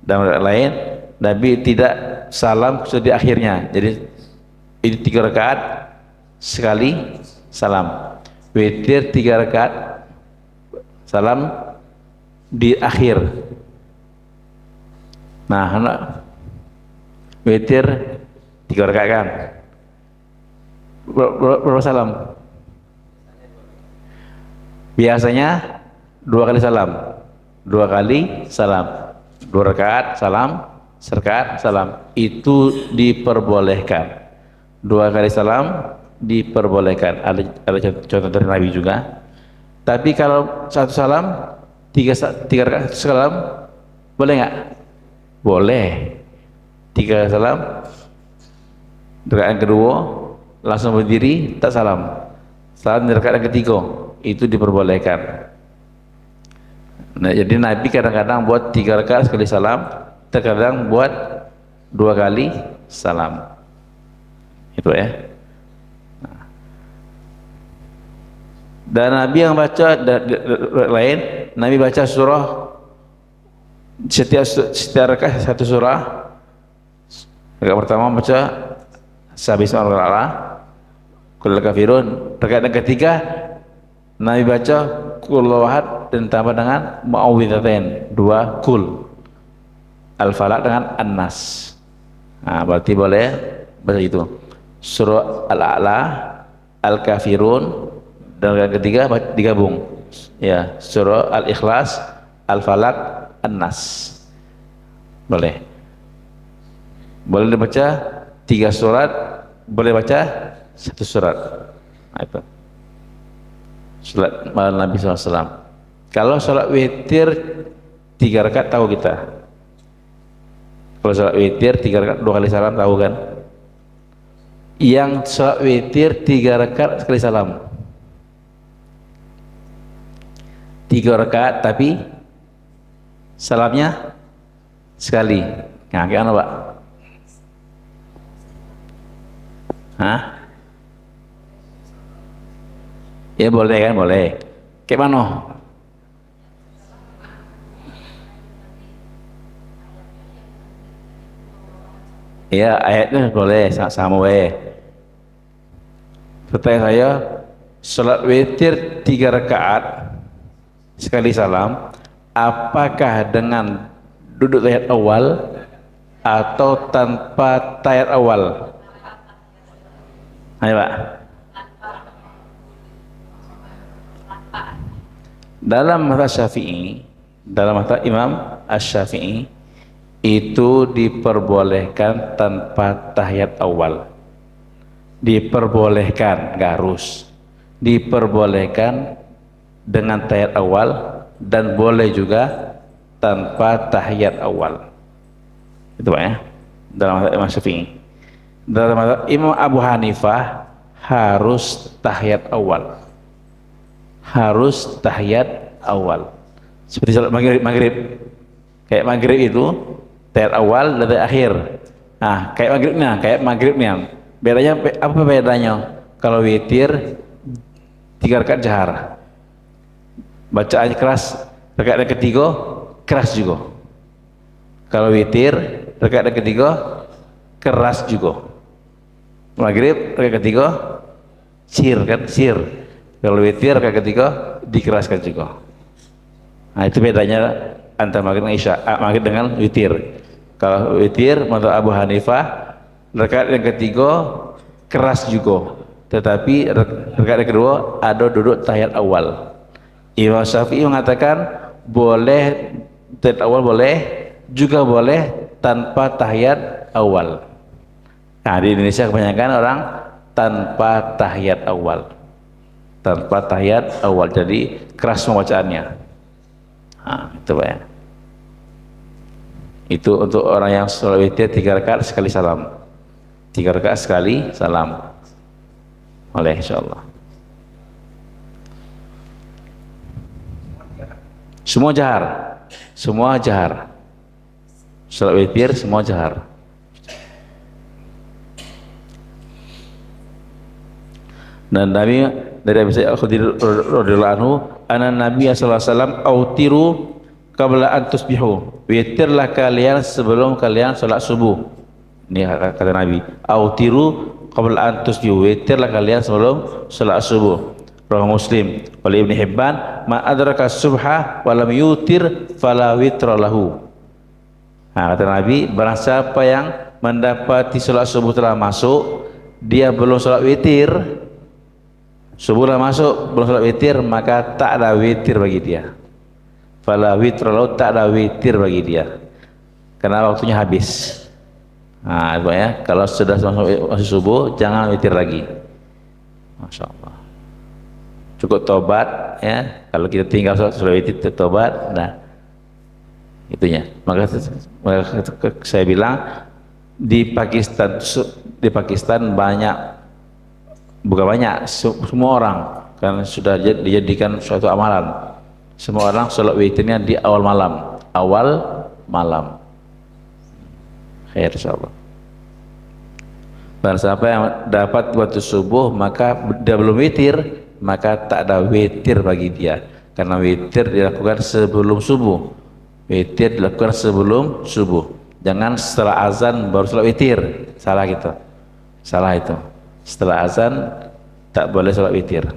Speaker 1: Dan rakaat lain Nabi tidak salam kecuali di akhirnya. Jadi ini 3 rakaat sekali salam. Witir 3 rakaat salam di akhir. Nah, witir 3 rakaat kan? Berapa salam? Biasanya 2 kali salam. 2 kali salam. 2 rakaat salam, serakaat salam. Itu diperbolehkan. 2 kali salam diperbolehkan. Ada contoh dari Nabi juga. Tapi kalau 1 salam, 3 rakaat salam, boleh nggak? Boleh. 3 salam, rakaat yang kedua langsung berdiri tak salam. Salam di rakaat yang ketiga itu diperbolehkan. Nah, jadi Nabi kadang-kadang buat 3 rakaat sekali salam, terkadang buat 2 kali salam. Itu ya. Dan Nabi yang baca lain, Nabi baca surah setiap rakaat 1 surah. Rakaat pertama baca Sabbih isma rabbikal a'la, Qul kafirun. Rakaat yang ketiga Nabi baca Qul huwallahu ahad dan tambah dengan mu'awwidzatain, 2 Qul, Al-Falaq dengan An-Nas. Nah, berarti boleh baca itu. Surah Al-A'la, Al-Kafirun, dan yang ketiga digabung. Ya, surah Al-Ikhlas, Al-Falaq, An-Nas. Boleh. Boleh dibaca 3 surat, boleh baca 1 surat. Nah, itu salat malam Nabi SAW. Kalau salat witir 3 rakaat tahu kita. Kalau salat witir 3 rakaat 2 kali salam tahu kan? Yang salat witir 3 rakaat sekali salam. 3 rakaat tapi salamnya sekali. Nah, kayak mana Pak? Hah? Ya boleh kan, boleh. Kayak mana? Ya ayatnya boleh sama we. Pertanyaan saya, salat witir 3 rakaat sekali salam, apakah dengan duduk tahiyat awal atau tanpa tahiyat awal? Ayo Pak. Dalam mazhab Syafi'i, dalam mazhab Imam Asy-Syafi'i itu diperbolehkan tanpa tahiyat awal. Diperbolehkan, nggak harus. Diperbolehkan dengan tahiyat awal dan boleh juga tanpa tahiyat awal. Itu Pak ya. Dalam mazhab Imam Syafi'i. Dalam mazhab Imam Abu Hanifah harus tahiyat awal. Harus tahiyat awal. Seperti salat maghrib. Kayak maghrib itu tahiyat awal dan tahiyat akhir. Nah, kayak maghribnya. Bedanya apa bedanya? Kalau witir 3 rakaat jahar. Bacaannya keras, rakaat yang ketiga keras juga. Kalau witir rakaat yang ketiga keras juga. Maghrib rakaat ketiga sir. Kalau witir rakaat ketiga dikeraskan juga. Nah, itu bedanya antara maghrib dengan isya, maghrib dengan witir. Kalau witir menurut Abu Hanifah rakaat yang ketiga keras juga, tetapi rakaat yang kedua ada duduk tahiyat awal. Imam Syafi'i mengatakan boleh tahiyat awal, boleh juga boleh tanpa tahiyat awal. Nah, di Indonesia kebanyakan orang tanpa tahiyat awal, jadi keras pembacaannya. Nah, itu Pak ya. Itu untuk orang yang sholat witir 3 rakaat sekali salam. 3 rakaat sekali salam. Oleh insyaallah. Semua jahar. Sholat witir semua jahar. Dan Nabi dari Abi Sa'id Al-Khudri radhiyallahu anhu, anna Nabi sallallahu alaihi wasallam autiru qabla an tusbihu. Witirlah kalian sebelum kalian salat subuh. Ini kata Nabi. Autiru qabla an tusbihu. Witirlah kalian sebelum salat subuh. Rawahu Muslim. Oleh Ibnu Hibban, ma adraka subha wa lam yutir fala witra lahu. Nah, kata Nabi, barang siapa yang mendapati salat subuh telah masuk, dia belum salat witir, subuh telah masuk belum salat witir, maka tak ada witir bagi dia. Fala witra lahu, tak ada witir bagi dia karena waktunya habis. Nah, itu ya, kalau sudah masuk subuh jangan witir lagi. Masya Allah, cukup tobat ya. Kalau kita tinggal sholat witir tobat, nah itunya. Maka saya bilang di Pakistan banyak, bukan banyak, semua orang karena sudah dijadikan suatu amalan. Semua orang sholat witirnya di awal malam. Khair insyaallah. Barang siapa yang dapat waktu subuh maka dia belum witir, maka tak ada witir bagi dia, karena witir dilakukan sebelum subuh. Witir dilakukan sebelum subuh, jangan setelah azan baru sholat witir. Salah itu. Setelah azan tak boleh sholat witir.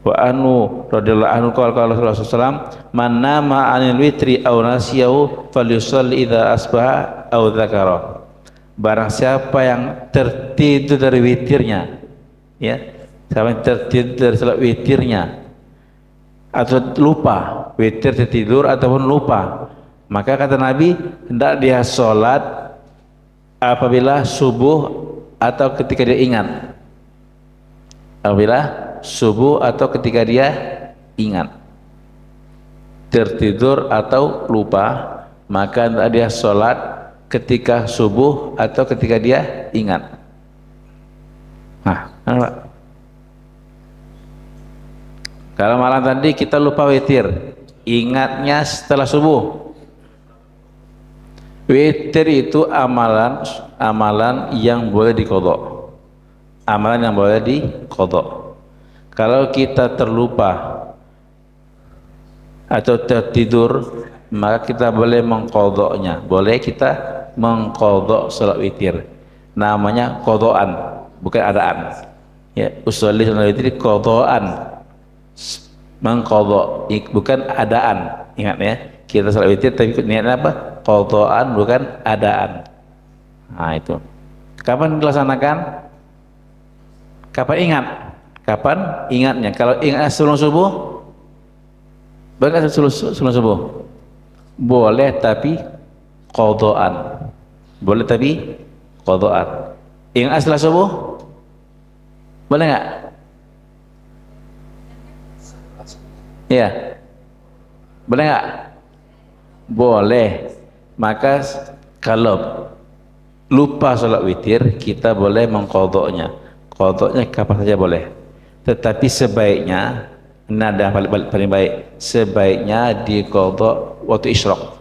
Speaker 1: Wa anhu radhiyallahu anhu qala Rasulullah sallallahu man nama 'anil witri aw nasiyahu falyusalli idza asbaha aw dzakara. Barang siapa yang tertidur dari witirnya, ya, siapa yang tertidur dari salat witirnya atau lupa, witir tertidur ataupun lupa, maka kata Nabi hendak dia sholat apabila subuh atau ketika dia ingat. Apabila subuh atau ketika dia ingat, tertidur atau lupa, maka hendak dia sholat ketika subuh atau ketika dia ingat. Nah, kalau malam tadi kita lupa witir, ingatnya setelah subuh. Witir itu amalan yang boleh diqadha. Amalan yang boleh diqadha. Kalau kita terlupa atau tertidur, maka kita boleh mengqadhanya. Boleh kita mengqadha salat witir. Namanya qadhaan, bukan adaan. Ya, usolli salat witir qadhaan. Mengqadha, bukan adaan. Ingat ya, kita salat witir tapi niatnya apa? Qadhaan, bukan adaan. Nah, itu. Kapan dilaksanakan? Kapan ingat? Kapan ingatnya? Kalau ingat sebelum subuh, boleh sebelum subuh? Boleh, tapi qadhaan. Boleh tapi qadhaan. Ingat setelah subuh? Boleh nggak? Ya. Boleh nggak? Boleh. Maka kalau lupa sholat witir, kita boleh mengqadhanya. qadanya kapan saja boleh. Tetapi sebaiknya, ini ada yang paling baik, sebaiknya diqadha waktu isyraq,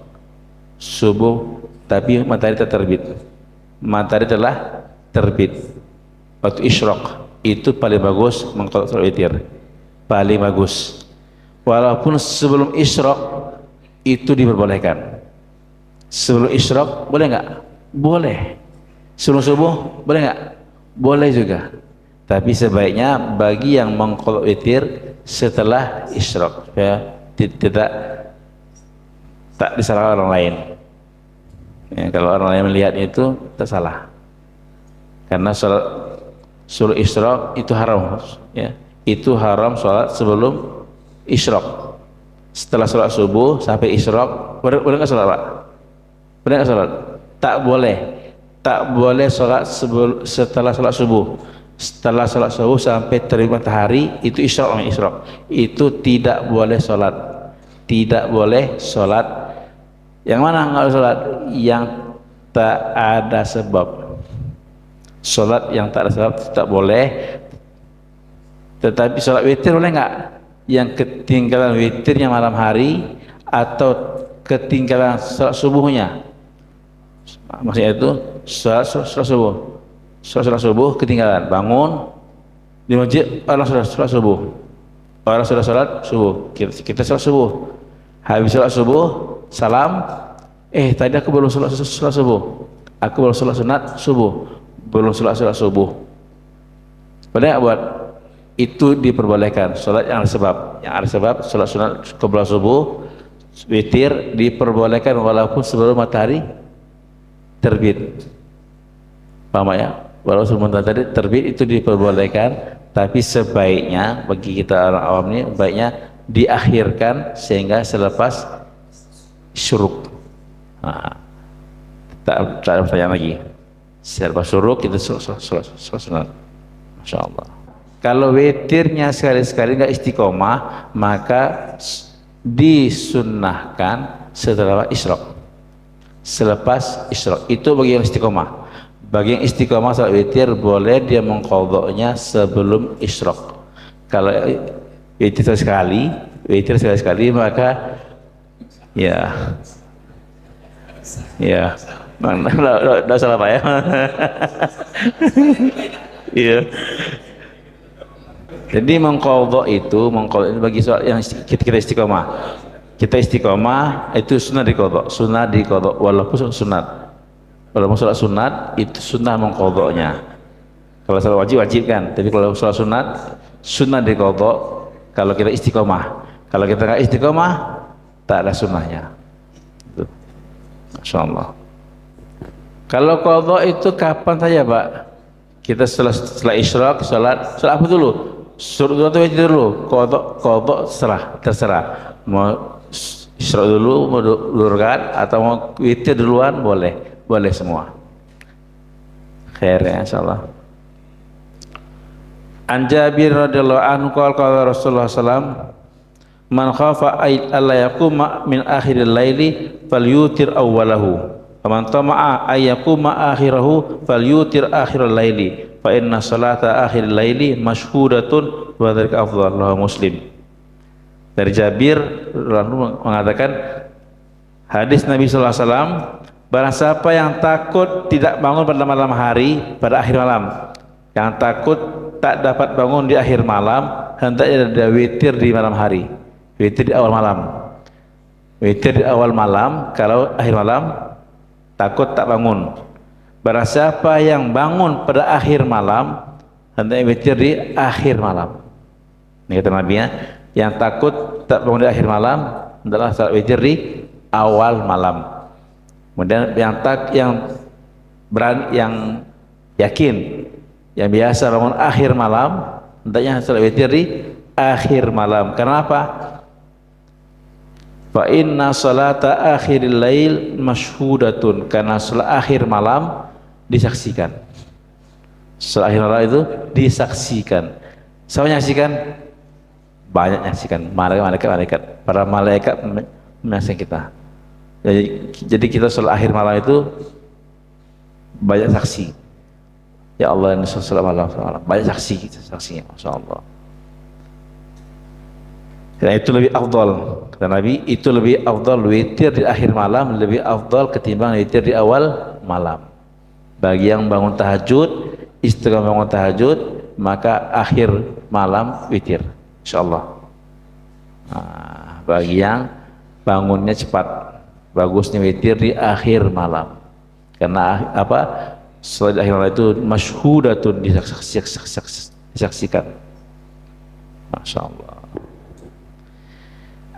Speaker 1: subuh, tapi matahari telah terbit. Matahari telah terbit waktu isyraq, itu paling bagus mengqadha salat witir, paling bagus. Walaupun sebelum isyraq itu diperbolehkan. Sebelum isyraq boleh nggak? Boleh. Sebelum subuh boleh nggak? Boleh juga. Tapi sebaiknya bagi yang mengqadha witir setelah isyraq, ya, tak disalahkan orang lain. Ya, kalau orang lain melihat itu tak salah. Karena sholat suruh isyraq itu haram, ya. Itu haram sholat sebelum isyraq. Setelah sholat subuh sampai isyraq boleh nggak sholat, Pak? Boleh nggak sholat? Tak boleh. Tak boleh sholat setelah sholat subuh. Setelah sholat subuh sampai terbit matahari itu isyraq, itu tidak boleh sholat. Tidak boleh sholat. Yang mana nggak boleh sholat? Yang tak ada sebab. Sholat yang tak ada sebab tak boleh. Tetapi sholat witir boleh nggak? Yang ketinggalan witirnya malam hari atau ketinggalan sholat subuhnya. Maksudnya itu sholat subuh. Sholat subuh ketinggalan, bangun di masjid, orang sholat subuh. Orang sudah sholat subuh, kita sholat subuh. Habis sholat subuh, salam. Tadi aku belum sholat subuh. Aku belum sholat sunat subuh. Belum sholat subuh. Boleh nggak buat? Itu diperbolehkan. Sholat yang ada sebab. Yang ada sebab, sholat sunat qabla subuh, witir diperbolehkan walaupun sebelum matahari terbit. Paham ya? Walaupun sebelum matahari terbit itu diperbolehkan, tapi sebaiknya bagi kita orang awam ini baiknya diakhirkan sehingga selepas syuruk. Tak ada pertanyaan lagi. Selepas syuruk kita sholat sunat. Masya Allah. Kalau witirnya sekali-sekali nggak istiqomah, maka disunnahkan setelah isyraq. Selepas isyraq itu bagi yang istiqomah. Bagi yang istiqomah salat witir boleh dia mengqadhanya sebelum isyraq. Kalau witir sekali maka ya enggak salah Pak ya. Iya. Jadi mengqadha itu bagi soal yang kita istiqomah. Kita istiqomah itu sunnah diqadha walaupun sunat. Walaupun sholat sunat itu sunnah mengqadhanya. Kalau sholat wajib kan, tapi kalau sholat sunat sunnah diqadha kalau kita istiqomah. Kalau kita nggak istiqomah tak ada sunnahnya. Masya Allah. Kalau qadha itu kapan saja Pak? Kita setelah isyraq sholat apa dulu? Suruh dulu atau wajib dulu? Qadha terserah. Mau isyraq dulu, mau dulu atau mau witir duluan boleh semua. Khair ya insyaallah. An Jabir radhiyallahu anhu qala Rasulullah sallam man khafa alla yaquma min akhiril laili falyutir awwalahu wa man tama'a ay yaquma akhirahu falyutir akhiral laili fa inna salata akhiril laili mashhudatun wa dzalika afdhalu Muslim. Dari Jabir mengatakan hadis Nabi sallallahu alaihi wasallam, barang siapa yang takut tidak bangun pada malam hari, pada akhir malam, yang takut tak dapat bangun di akhir malam, hendaknya ada witir di malam hari, witir di awal malam. Witir di awal malam, kalau akhir malam takut tak bangun. Barang siapa yang bangun pada akhir malam, hendaknya witir di akhir malam. Ini kata Nabi ya, yang takut tak bangun di akhir malam, hendaklah salat witir di awal malam. Kemudian yang berani, yang yakin, yang biasa bangun akhir malam, hendaknya salat witir di akhir malam. Karena apa? Fa inna salata akhiril lail mashhudatun, karena salat akhir malam disaksikan. Salat akhir malam itu disaksikan. Siapa menyaksikan? Banyak menyaksikan. Malaikat. Para malaikat menyaksikan kita. Jadi kita sholat akhir malam itu banyak saksi. Ya Allah, ini sallallahu banyak saksinya, masya Allah. Dan itu lebih afdal, kata Nabi, itu lebih afdal witir di akhir malam, lebih afdal ketimbang witir di awal malam. Bagi yang bangun tahajud, istiqamah bangun tahajud, maka akhir malam witir, insyaallah. Nah, bagi yang bangunnya cepat, bagusnya witir di akhir malam. Karena apa? Salat akhir malam itu masyhudatun, disaksikan. Masya Allah.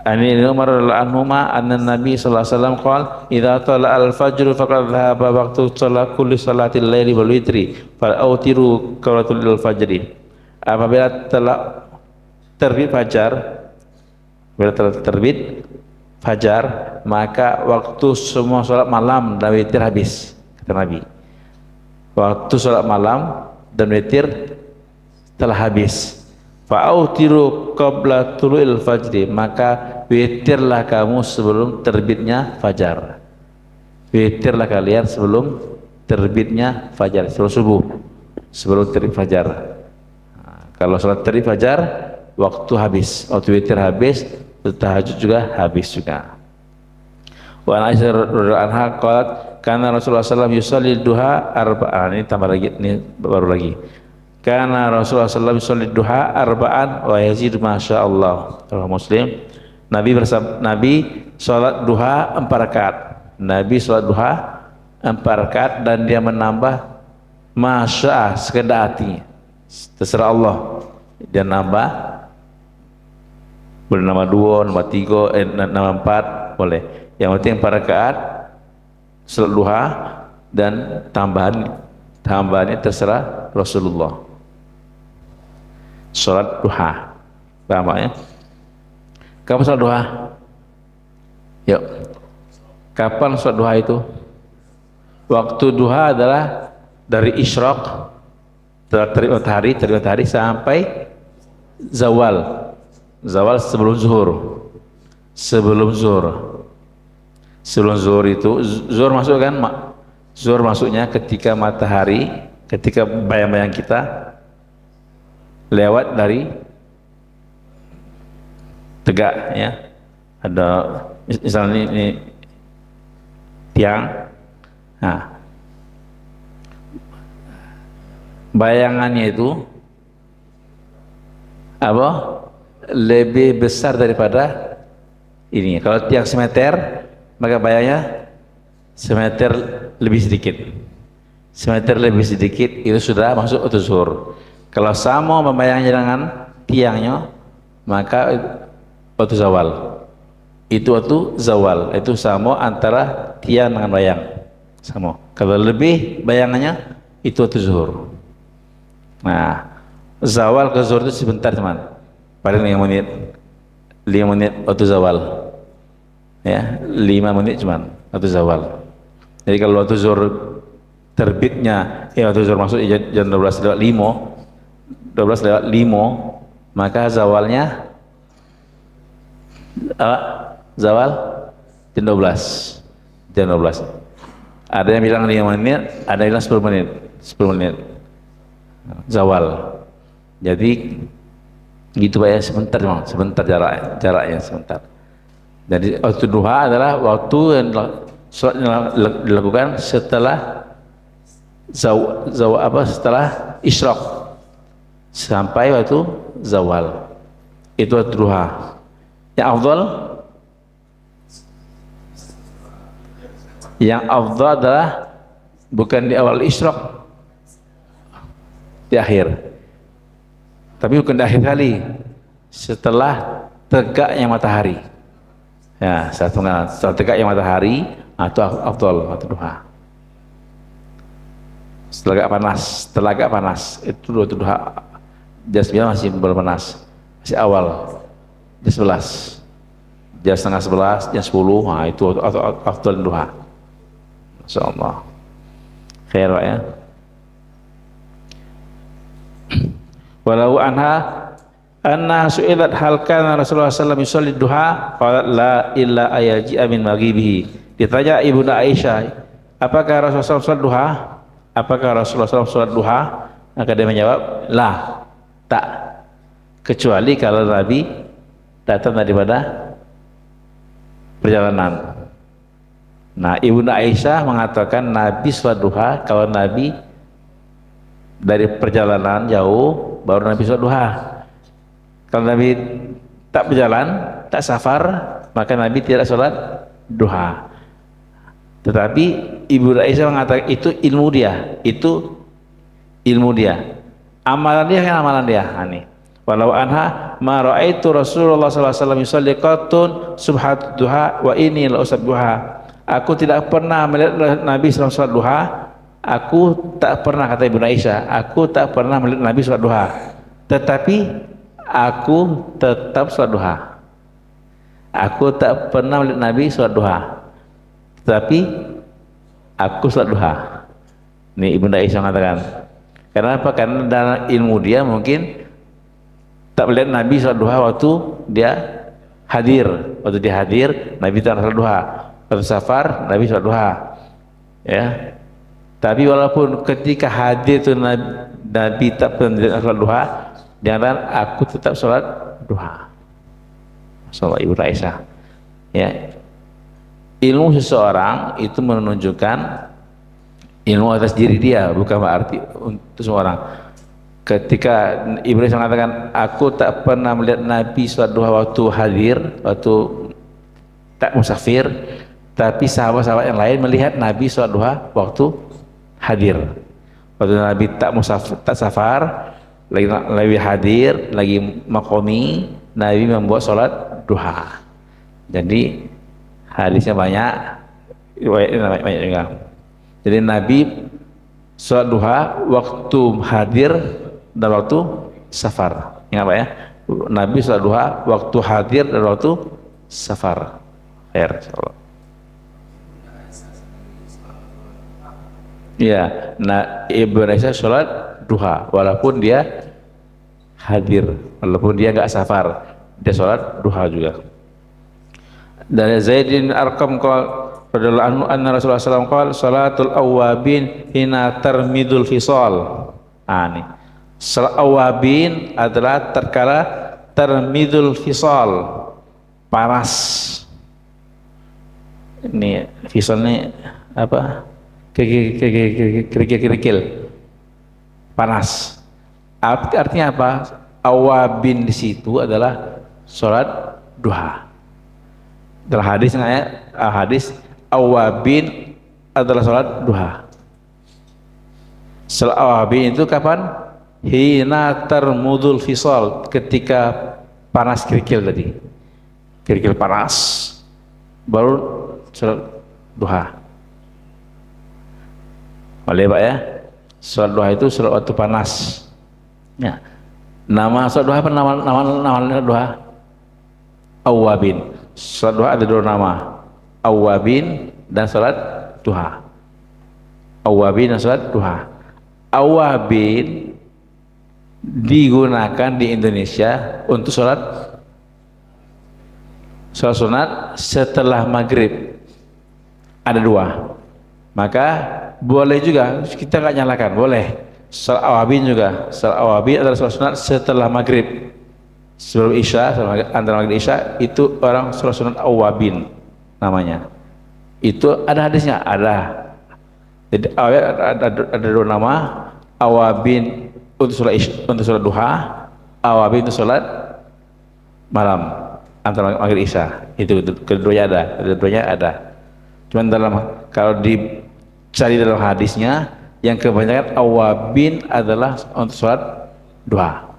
Speaker 1: Ani Umar radhiyallahu anhu anna Nabi sallallahu alaihi wasallam qala idza tala al-fajr faqad dhahaba waqtu salat kulli salatil laili wal witri fal autiru qawlatul fajri. Apabila telah terbit fajar, bila telah terbit fajar, maka waktu semua salat malam dan witir habis, kata Nabi. Waktu salat malam dan witir telah habis. Fa'autiru qabla tulu'il fajri, maka witirlah kamu sebelum terbitnya fajar. Witirlah kalian sebelum terbitnya fajar, sebelum subuh, sebelum terbit fajar. Nah, kalau salat terbit fajar, waktu habis, waktu witir habis, tahajud juga habis juga. Wa Aisyah radhiyallahu anha qalat kana Rasulullah sallallahu alaihi wasallam yusalli duha arba'an. Ini tambah lagi, ini baru lagi. Karena Rasulullah SAW sholat duha arba'an wa yazid masya Allah. Kalau Muslim, Nabi sholat duha 4 rakaat. Nabi sholat duha 4 rakaat dan dia menambah masya sekedar hatinya. Terserah Allah. Dia nambah, boleh nambah 2, nambah 3, nambah 4 boleh. Yang penting 4 rakaat sholat duha dan tambahannya terserah Rasulullah. Sholat duha, paham ya? Kapan sholat duha? Yuk, kapan sholat duha itu? Waktu duha adalah dari isyraq, terbit matahari sampai zawal. Zawal sebelum zuhur. Sebelum zuhur itu, zuhur masuk kan? Zuhur masuknya ketika matahari, ketika bayang-bayang kita lewat dari tegak, ya. Ada misalnya ini tiang, nah bayangannya itu apa? Lebih besar daripada ini. Kalau tiang semeter, maka bayangnya semeter lebih sedikit. Semeter lebih sedikit itu sudah masuk waktu zuhur. Kalau sama membayangnya dengan tiangnya, maka waktu zawal. Itu waktu zawal. Itu sama antara tiang dengan bayang. Sama. Kalau lebih bayangannya, itu waktu zuhur. Nah, zawal ke zuhur itu sebentar teman. Paling 5 menit. 5 menit waktu zawal. Ya, 5 menit cuman waktu zawal. Jadi kalau waktu zuhur terbitnya, waktu zuhur masuk jam 12:05, maka zawalnya zawal jam 12. Ada yang bilang 5 menit, ada yang bilang 10 menit zawal. Jadi gitu Pak ya, sebentar jaraknya sebentar. Jadi waktu duha adalah waktu yang sholat dilakukan setelah setelah isyraq sampai waktu zawal. Itu waktu duha. Yang afdal adalah bukan di awal isyraq, di akhir. Tapi bukan di akhir kali, setelah tegaknya matahari. Ya, setelah tegaknya matahari, itu afdal waktu duha. Setelah agak panas, itu waktu duha. Jam 9 masih belum panas, masih awal. Jam 11, jam setengah 11, jam 10, nah itu afdal duha. Insyaallah khair Pak ya. Walau anna su'ilat hal kana Rasulullah sallallahu alaihi wasallam yusalli duha qalat la illa ayaji min maghibihi. Ditanya Ibunda Aisyah, apakah Rasulullah SAW duha? apakah Rasulullah SAW sholat duha? Maka dia menjawab, lah, tak, kecuali kalau Nabi datang daripada perjalanan. Nah, Ibunda Aisyah mengatakan Nabi sholat duha kalau Nabi dari perjalanan jauh, baru Nabi sholat duha. Kalau Nabi tak berjalan, tak safar, maka Nabi tidak sholat duha. Tetapi Ibu Aisyah mengatakan itu ilmu dia, itu ilmu dia, amalan dia kan amalan dia. Ini walau anha ma raaitu Rasulullah sallallahu alaihi wasallam yusalli qattun subhat duha wa inni la usab duha. Aku tidak pernah melihat Nabi sallallahu alaihi duha. Aku tak pernah, kata Ibu Aisyah, aku tak pernah melihat Nabi salat duha. Tetapi aku tetap salat duha. Aku tak pernah melihat Nabi salat duha. Tetapi aku salat duha. Ini Ibunda Aisyah mengatakan. Kenapa? Karena dalam ilmu dia mungkin tak melihat Nabi salat duha waktu dia hadir. Waktu dia hadir, Nabi tak salat duha. Waktu safar, Nabi salat duha. Ya. Tapi walaupun ketika hadir itu Nabi tak pernah salat duha, jangan aku tetap salat duha. Masalah Ibu Aisyah. Ya. Ilmu seseorang itu menunjukkan ilmu atas diri dia, bukan berarti untuk seseorang. Ketika Ibrahim mengatakan aku tak pernah melihat Nabi salat duha waktu hadir, waktu tak musafir, tapi sahabat-sahabat yang lain melihat Nabi salat duha waktu hadir. Waktu Nabi tak musafir, tak safar, lagi hadir, lagi makomi, Nabi membuat salat duha. Jadi hadisnya banyak, riwayatnya banyak juga. Jadi Nabi sholat duha waktu hadir dan waktu safar. Ingat Pak ya? Nabi sholat duha waktu hadir dan waktu safar. Khair insyaallah. Ya, nah Ibu Aisyah sholat duha walaupun dia hadir, walaupun dia nggak safar, dia sholat duha juga. Dari Zaid bin Arqam radhiyallahu anhu anna Rasulullah SAW qala salatul awabin hina tarmidul fisal. Ini salat awabin adalah terkala tarmidul fisal, panas. Ini fisal ini apa? Kerikil, panas. Artinya apa? Awabin di situ adalah salat duha. Dalam hadis awabin adalah salat duha. Salat awabin itu kapan? Hina tarmudul fisal, ketika panas kerikil tadi, kerikil panas, baru salat duha. Boleh Pak ya? Salat duha itu salat waktu panas. Ya. Nama salat duha apa? Nama duha? Awabin. Salat duha ada dua nama, awabin dan salat duha. Awabin dan salat duha. Awabin digunakan di Indonesia untuk salat sunat setelah maghrib. Ada dua. Maka boleh juga kita nggak nyalakan, boleh. Salat awabin juga. Salat awabin adalah salat sunat setelah maghrib. Sebelum Isya, antara maghrib Isya, itu orang salat sunat awabin namanya. Itu ada hadisnya, ada. Jadi ada dua nama, awabin untuk salat duha, awabin untuk salat malam antara maghrib Isya. Itu keduanya ada. Cuman kalau dicari dalam hadisnya, yang kebanyakan awabin adalah untuk salat duha.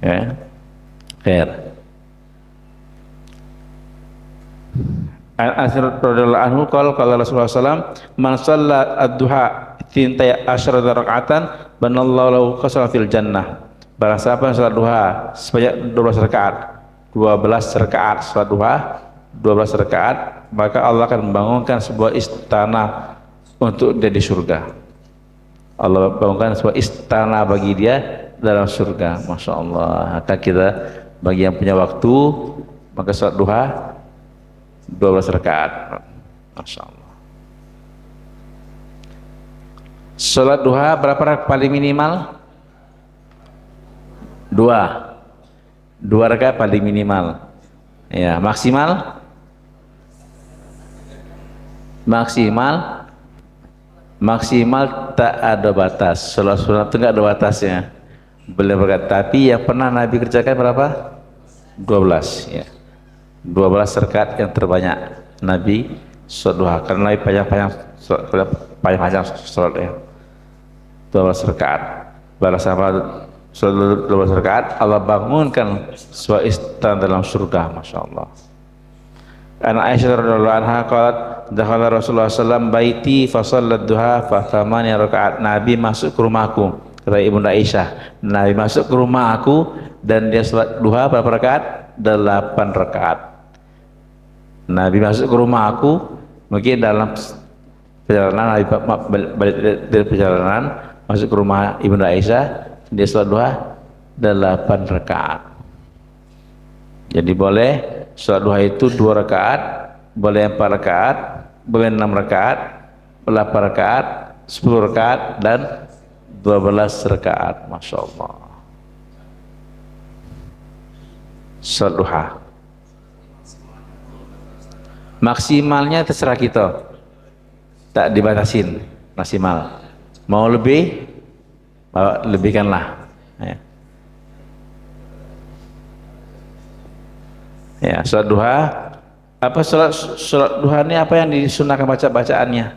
Speaker 1: Ya, khair. Anas radhiyallahu anhu qala Rasulullah SAW man shalla ad-duha tinta asyara raka'atan banallahu lahu qasran fil jannah. Barang siapa yang salat duha sebanyak 12 rakaat, 12 rakaat salat duha, 12 rakaat, maka Allah akan membangunkan sebuah istana untuk dia di surga. Allah bangunkan sebuah istana bagi dia dalam surga. Masya Allah. Maka kita bagi yang punya waktu, maka salat duha 12 rakaat. Masya Allah. Sholat duha berapa rakaat paling minimal? Dua. Dua rakaat paling minimal. Ya, maksimal? Maksimal? Maksimal tak ada batas. Sholat sunat itu nggak ada batasnya. Boleh berkata, tapi yang pernah Nabi kerjakan berapa? 12 ya. 12 rakaat yang terbanyak Nabi sholat duha. Karena Nabi panjang-panjang sholat ya. 12 rakaat. Balas sama sholat 12 rakaat, Allah bangunkan sebuah istana dalam surga, masya Allah. An Aisyah radhiyallahu anha qalat dakhala Rasulullah sallallahu baiti fa shallat duha fa thamani rakaat. Nabi masuk ke rumahku, kata Ibunda Aisyah. Nabi masuk ke rumah aku dan dia salat duha berapa rakaat? 8 rakaat. Nabi masuk ke rumah aku, mungkin dalam perjalanan Nabi balik dari perjalanan masuk ke rumah Ibunda Aisyah, dia salat duha 8 rakaat. Jadi boleh sholat duha itu 2 rakaat, boleh 4 rakaat, boleh 6 rakaat, 8 rakaat, 10 rakaat, dan 12 rakaat. Masya Allah. Sholat duha maksimalnya terserah kita, tak dibatasin maksimal. Mau lebih, lebihkanlah. Ya, sholat duha. Apa sholat duha ini apa yang disunahkan bacaannya?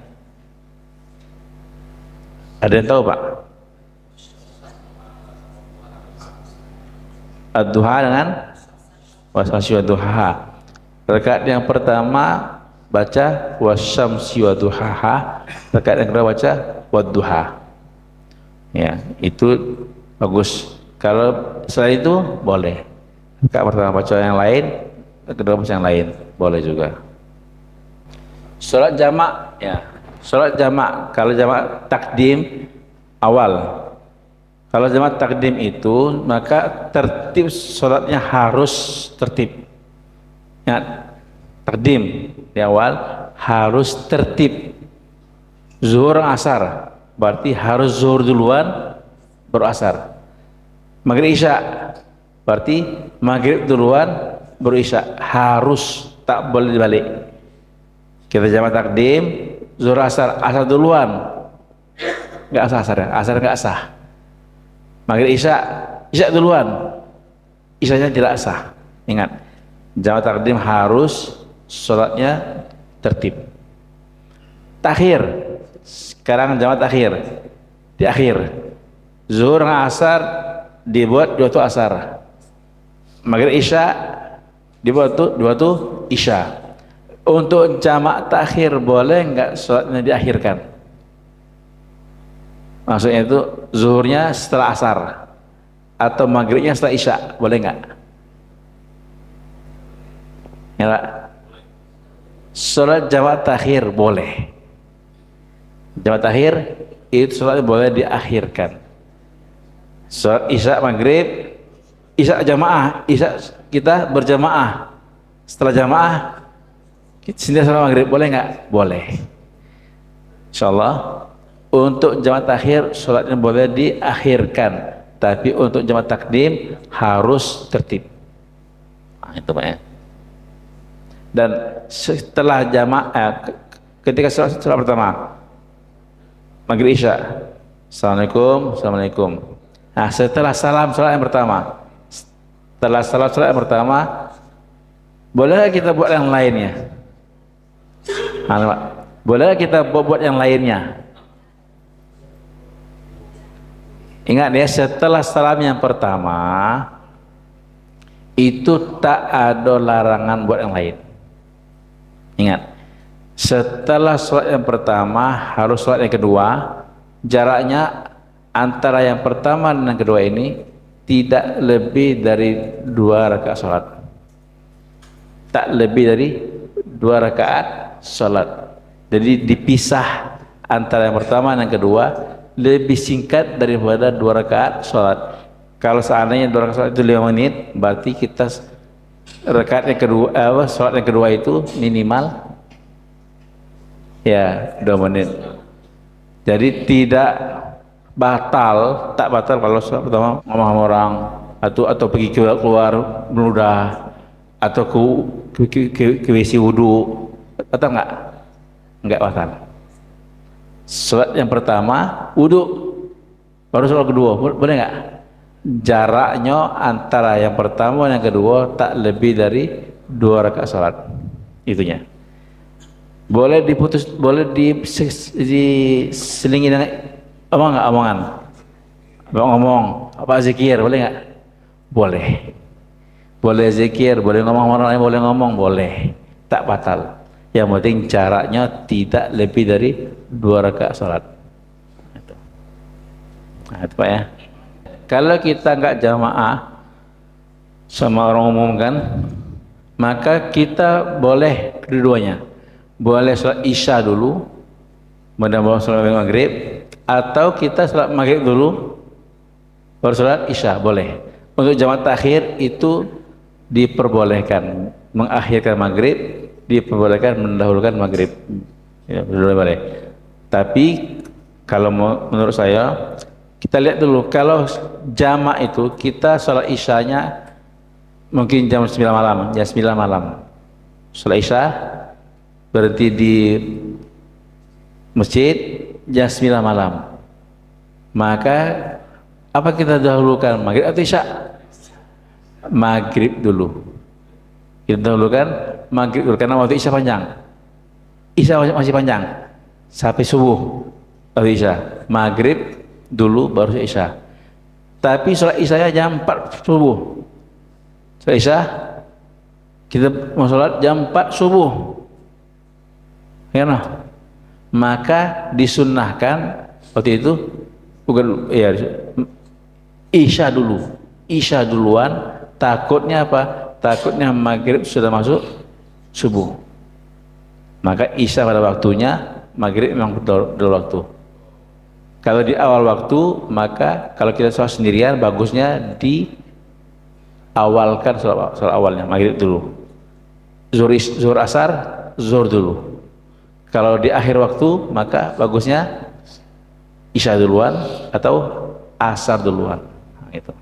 Speaker 1: Ada yang tahu Pak? Ad-duha dengan wasyamsi wa duhaha. Rakaat yang pertama baca wasyamsi wa duhaha. Rakaat yang kedua baca wadduha. Ya, itu bagus. Kalau selain itu boleh. Rakaat pertama baca yang lain, kedua baca yang lain, boleh juga. Sholat jamak, ya. Sholat jamak, kalau jamak takdim awal. Kalau jamak takdim itu, maka tertib sholatnya harus tertib. Ya, takdim di awal harus tertib. Zuhur asar, berarti harus zuhur duluan, baru asar. Maghrib isya, berarti maghrib duluan, baru isya. Harus, tak boleh dibalik. Kita jamak takdim, zuhur asar, asar duluan, nggak sah asar ya, asar nggak sah. Maghrib isya, isya duluan, isyanya tidak sah. Ingat, jamak takdim harus sholatnya tertib. Takhir, sekarang jamak takhir, di akhir. Zuhur asar dibuat dua tu asar. Maghrib isya dibuat dua tu isya. Untuk jamak takhir boleh nggak sholatnya diakhirkan? Maksudnya itu zuhurnya setelah asar atau maghribnya setelah isya, boleh nggak? Ya Pak? Sholat jamak takhir boleh. Jamak takhir itu sholatnya boleh diakhirkan. Sholat isya maghrib, isya jamaah, isya kita berjamaah. Setelah jamaah sini sholat maghrib, boleh nggak? Boleh. Insyaallah untuk jamak takhir sholatnya boleh diakhirkan, tapi untuk jamak takdim harus tertib. Nah, itu Pak ya. Dan setelah jamaah, ketika sholat pertama maghrib isya, assalamualaikum, assalamualaikum. Nah, setelah salam sholat yang pertama, setelah salam sholat yang pertama, boleh kita buat yang lainnya? Nah, boleh kita buat yang lainnya? Ingat ya, setelah salam yang pertama itu tak ada larangan buat yang lain. Ingat, setelah sholat yang pertama harus sholat yang kedua. Jaraknya antara yang pertama dan yang kedua ini tidak lebih dari 2 rakaat sholat. Tak lebih dari 2 rakaat sholat. Jadi dipisah antara yang pertama dan yang kedua lebih singkat daripada 2 rakaat sholat. Kalau seandainya 2 rakaat sholat itu 5 menit, berarti kita rakaat yang kedua, sholat yang kedua itu minimal ya 2 menit. Jadi tidak batal, tak batal kalau sholat pertama ngomong sama orang atau pergi keluar meludah atau ke WC wudu, atau enggak batal. Sholat yang pertama wudu, baru sholat kedua, boleh enggak? Jaraknya antara yang pertama dan yang kedua tak lebih dari 2 rakaat sholat, itunya. Boleh diputus, boleh diselingi dengan omongan, ngomong apa zikir, boleh nggak? Boleh, boleh zikir, boleh ngomong orang lain, boleh ngomong, boleh, tak batal. Yang penting jaraknya tidak lebih dari 2 rakaat sholat. Nah, itu Pak ya. Kalau kita nggak jamaah sama orang umum kan, maka kita boleh kedua-duanya. Boleh sholat isya dulu, kemudian sholat maghrib, atau kita sholat maghrib dulu baru sholat isya, boleh. Untuk jamaah takhir itu diperbolehkan, mengakhirkan maghrib diperbolehkan, mendahulukan maghrib, ya, boleh. Tapi kalau menurut saya, kita lihat dulu, kalau jamaah itu kita sholat isyanya mungkin jam 9 malam, jam 9 malam sholat isya, berarti di masjid jam 9 malam, maka apa kita dahulukan, maghrib atau isya? Maghrib dulu, kita dahulukan maghrib dulu, karena waktu isya panjang, isya masih panjang sampai subuh, waktu isya. Maghrib dulu baru isya, tapi sholat isya jam 4 subuh, sholat isya kita mau sholat jam 4 subuh, maka disunnahkan waktu itu bukan ya, isya duluan. Takutnya apa? Takutnya maghrib sudah masuk subuh, maka isya pada waktunya, maghrib memang dulu waktu. Kalau di awal waktu, maka kalau kita sholat sendirian, bagusnya diawalkan sholat awalnya, maghrib dulu, zuhur asar, zuhur dulu. Kalau di akhir waktu, maka bagusnya isya duluan atau asar duluan. Nah, itu.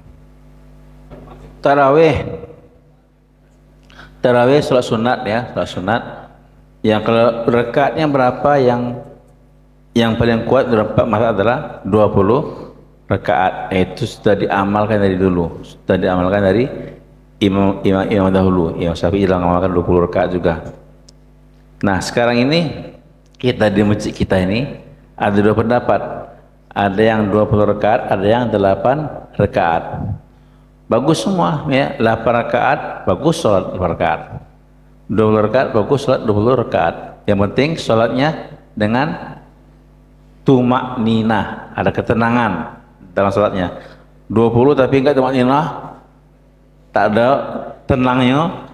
Speaker 1: Tarawih sholat sunat ya, sholat sunat. Yang kalau rakaatnya berapa, yang paling kuat dalam 4 mazhab adalah 20 rakaat. Itu sudah diamalkan dari dulu, sudah diamalkan dari imam dahulu. Imam Syafi'i mengamalkan 20 rakaat juga. Nah, sekarang ini kita di masjid kita ini ada 2 pendapat. Ada yang 20 rakaat, ada yang 8 rakaat. Bagus semua ya, 8 rakaat bagus sholat 8 rakaat. 20 rakaat bagus sholat 20 rakaat. Yang penting sholatnya dengan tumak ninah, ada ketenangan dalam sholatnya. 20 tapi enggak tumak ninah, tak ada tenangnya,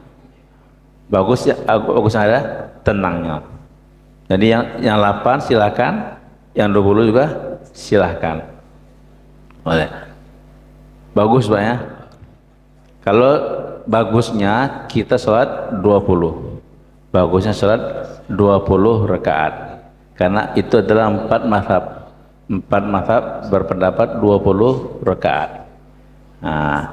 Speaker 1: bagus ya, bagusnya ada tenangnya. Jadi yang 8 silakan, yang 20 juga silahkan, boleh. Bagus Pak ya. Kalau bagusnya kita sholat 20, bagusnya sholat 20 rakaat, karena itu adalah 4 mazhab berpendapat 20 rakaat. Nah,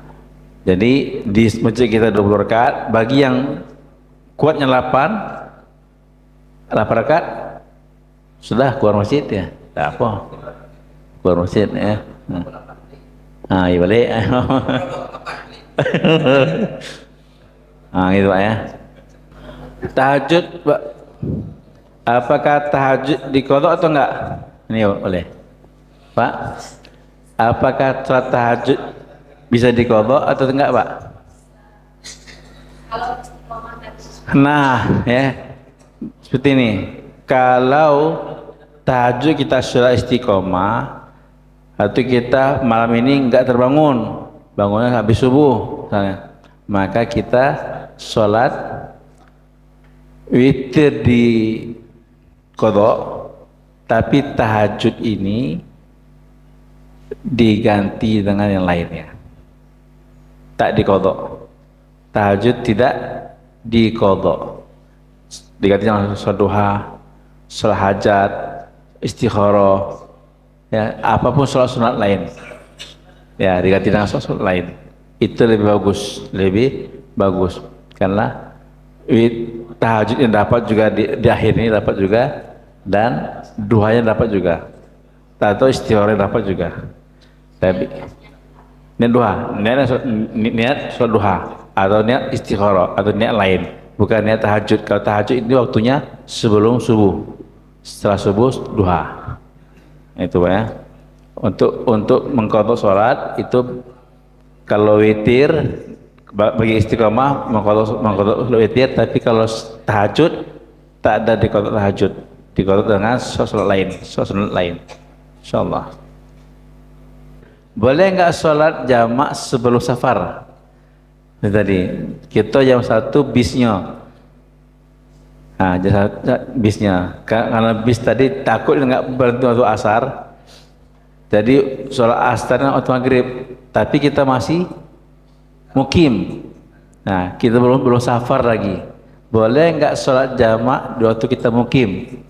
Speaker 1: jadi di masjid kita 20 rakaat. Bagi yang kuatnya 8 rakaat, sudah keluar masjid ya, tak apa, keluar masjid ya. Nah, iya balik. Nah, gitu Pak ya. Tahajud, Pak. Apakah tahajud diqadha atau enggak? Ini boleh. Pak, apakah salat tahajud bisa diqadha atau enggak, Pak? Nah, ya. Seperti ini. Kalau tahajud kita sudah istiqomah, atau kita malam ini enggak terbangun, bangunnya habis subuh misalnya, maka kita sholat witir di qadha, tapi tahajud ini diganti dengan yang lainnya, tak di qadha. Tahajud tidak di qadha, diganti dengan sholat duha, sholat hajat, istikharah, Ya, apapun sholat sunat lain, ya diganti dengan sholat sunat lain, itu lebih bagus, karena tahajud yang dapat juga di akhir ini dapat juga, dan duhanya dapat juga, atau istikharah dapat juga. Tapi niat duha, niat sholat duha, atau niat istikharah, atau niat lain, bukan niat tahajud. Kalau tahajud ini waktunya sebelum subuh, setelah subuh duha. Itu Pak ya. Untuk mengqadha salat itu, kalau witir bagi istiqomah mengqadha witir, tapi kalau tahajud tak ada diqadha tahajud, diqadha dengan salat lain, salat lain. Insyaallah. Boleh enggak salat jamak sebelum safar? Ini tadi kita jam 1 bisnya. Nah, bisnya, karena bis tadi takut enggak berhenti waktu asar, jadi sholat asar waktu maghrib, tapi kita masih mukim. Nah, kita belum safar lagi. Boleh enggak sholat jamak di waktu kita mukim?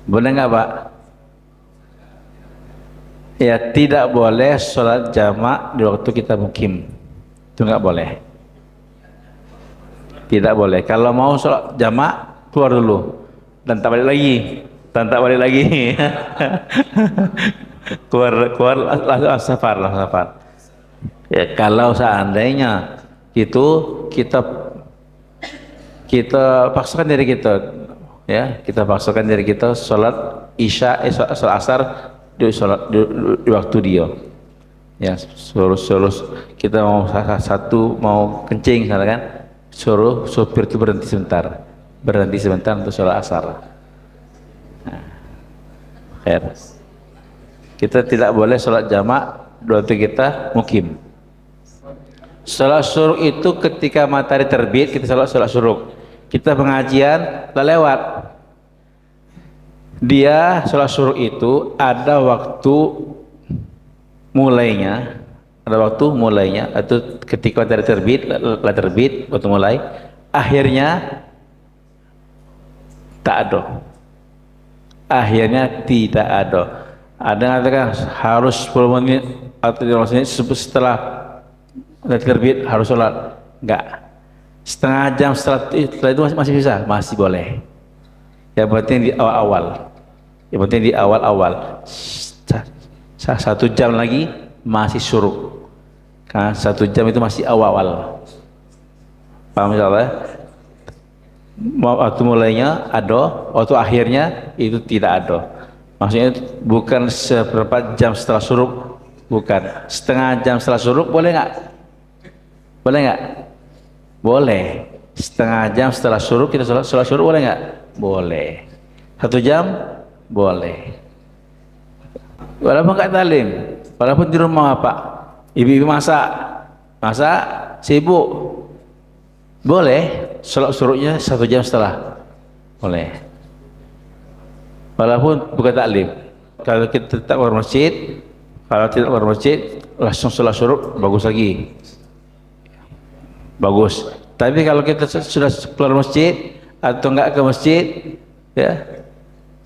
Speaker 1: Boleh enggak Pak? Ya, tidak boleh sholat jamak di waktu kita mukim. Itu enggak boleh. Tidak boleh. Kalau mau sholat jamak, keluar dulu dan tak balik lagi, keluar langsung safar. Ya, kalau seandainya itu kita paksakan diri kita, ya kita paksakan diri kita sholat isya, sholat asar di waktu dia, ya suruh kita mau mau kencing sana kan, suruh sopir itu berhenti sebentar untuk sholat asar. Nah, kita tidak boleh sholat jamak waktu kita mukim. Sholat syuruk itu ketika matahari terbit kita sholat syuruk. Kita pengajian lewat, dia sholat syuruk itu ada waktu mulainya, atau ketika matahari terbit waktu mulai, akhirnya tidak ada. Ada yang mengatakan harus 10 menit atau 15 menit setelah matahari terbit harus sholat. Enggak, setengah jam setelah itu masih bisa, masih boleh. Yang penting di awal-awal, 1 jam lagi masih syuruk, karena 1 jam itu masih awal-awal. Paham insyaallah? Waktu mulainya ada, waktu akhirnya itu tidak ada. Maksudnya bukan seperempat jam setelah syuruk, bukan setengah jam setelah syuruk. Boleh nggak? Boleh. Setengah jam setelah syuruk kita sholat syuruk, boleh nggak? Boleh. 1 jam boleh. Walaupun nggak talim, walaupun di rumah Pak, ibu-ibu masak sibuk, boleh sholat syuruknya 1 jam setelah, boleh. Walaupun bukan taklim. Kalau kita tetap keluar masjid, kalau tidak keluar masjid langsung sholat syuruk, bagus lagi, bagus. Tapi kalau kita sudah keluar masjid atau enggak ke masjid, ya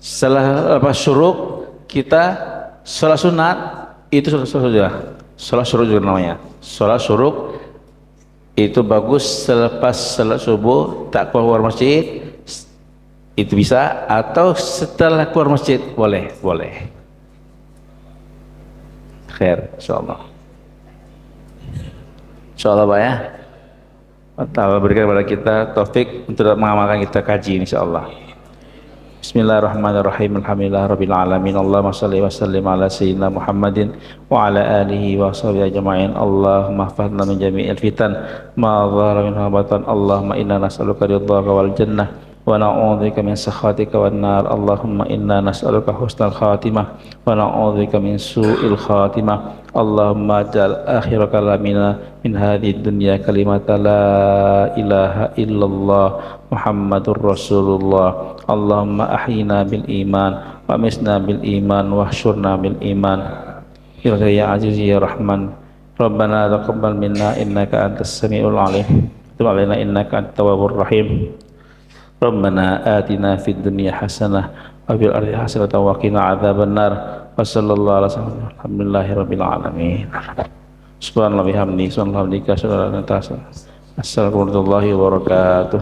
Speaker 1: setelah lepas syuruk kita sholat sunat, itu sholat syuruk juga namanya. Sholat syuruk itu bagus selepas salat subuh, tak keluar masjid, itu bisa, atau setelah keluar masjid boleh. Khair, insyaallah Pak ya. Allah berikan kepada kita taufik untuk mengamalkan kita kaji insyaallah. Bismillahirrahmanirrahim. Alhamdulillahirabbil alamin. Allahumma shalli wa sallim ala sayyidina Muhammadin wa ala alihi wa sahbihi ajma'in. Allahumma ihfazna min jami'il fitan ma dhahara minha wa batan. Allahumma inna nas'aluka ridhaka wal jannah wa na'udzubika min sakhatika wan nar. Allahumma inna nas'aluka husnal khatimah wa na'udzubika min su'il khatimah. Allahumma ja'al akhir kalamina min hadhihi dunya kalimata la ilaha illallah Muhammadur Rasulullah. Allahumma ahyina bil iman wa misna bil iman wa hsyurna bil iman. Ya Aziz ya Rahman. Rabbana taqabbal minna innaka antas samiul alim. Tub alaina innaka antat tawwabur rahim. Rabbana atina fid dunya hasanah wa fil ardi hasanatan wa qina adzabannar. Wa sallallahu alaihi wasallam. Alhamdulillahirabbil alamin. Subhanallah bihamdihi, subhanallah bihamdihi, asyhadu an la ilaha illa anta, astaghfiruka wa atubu ilaik. Assalamualaikum warahmatullahi wabarakatuh.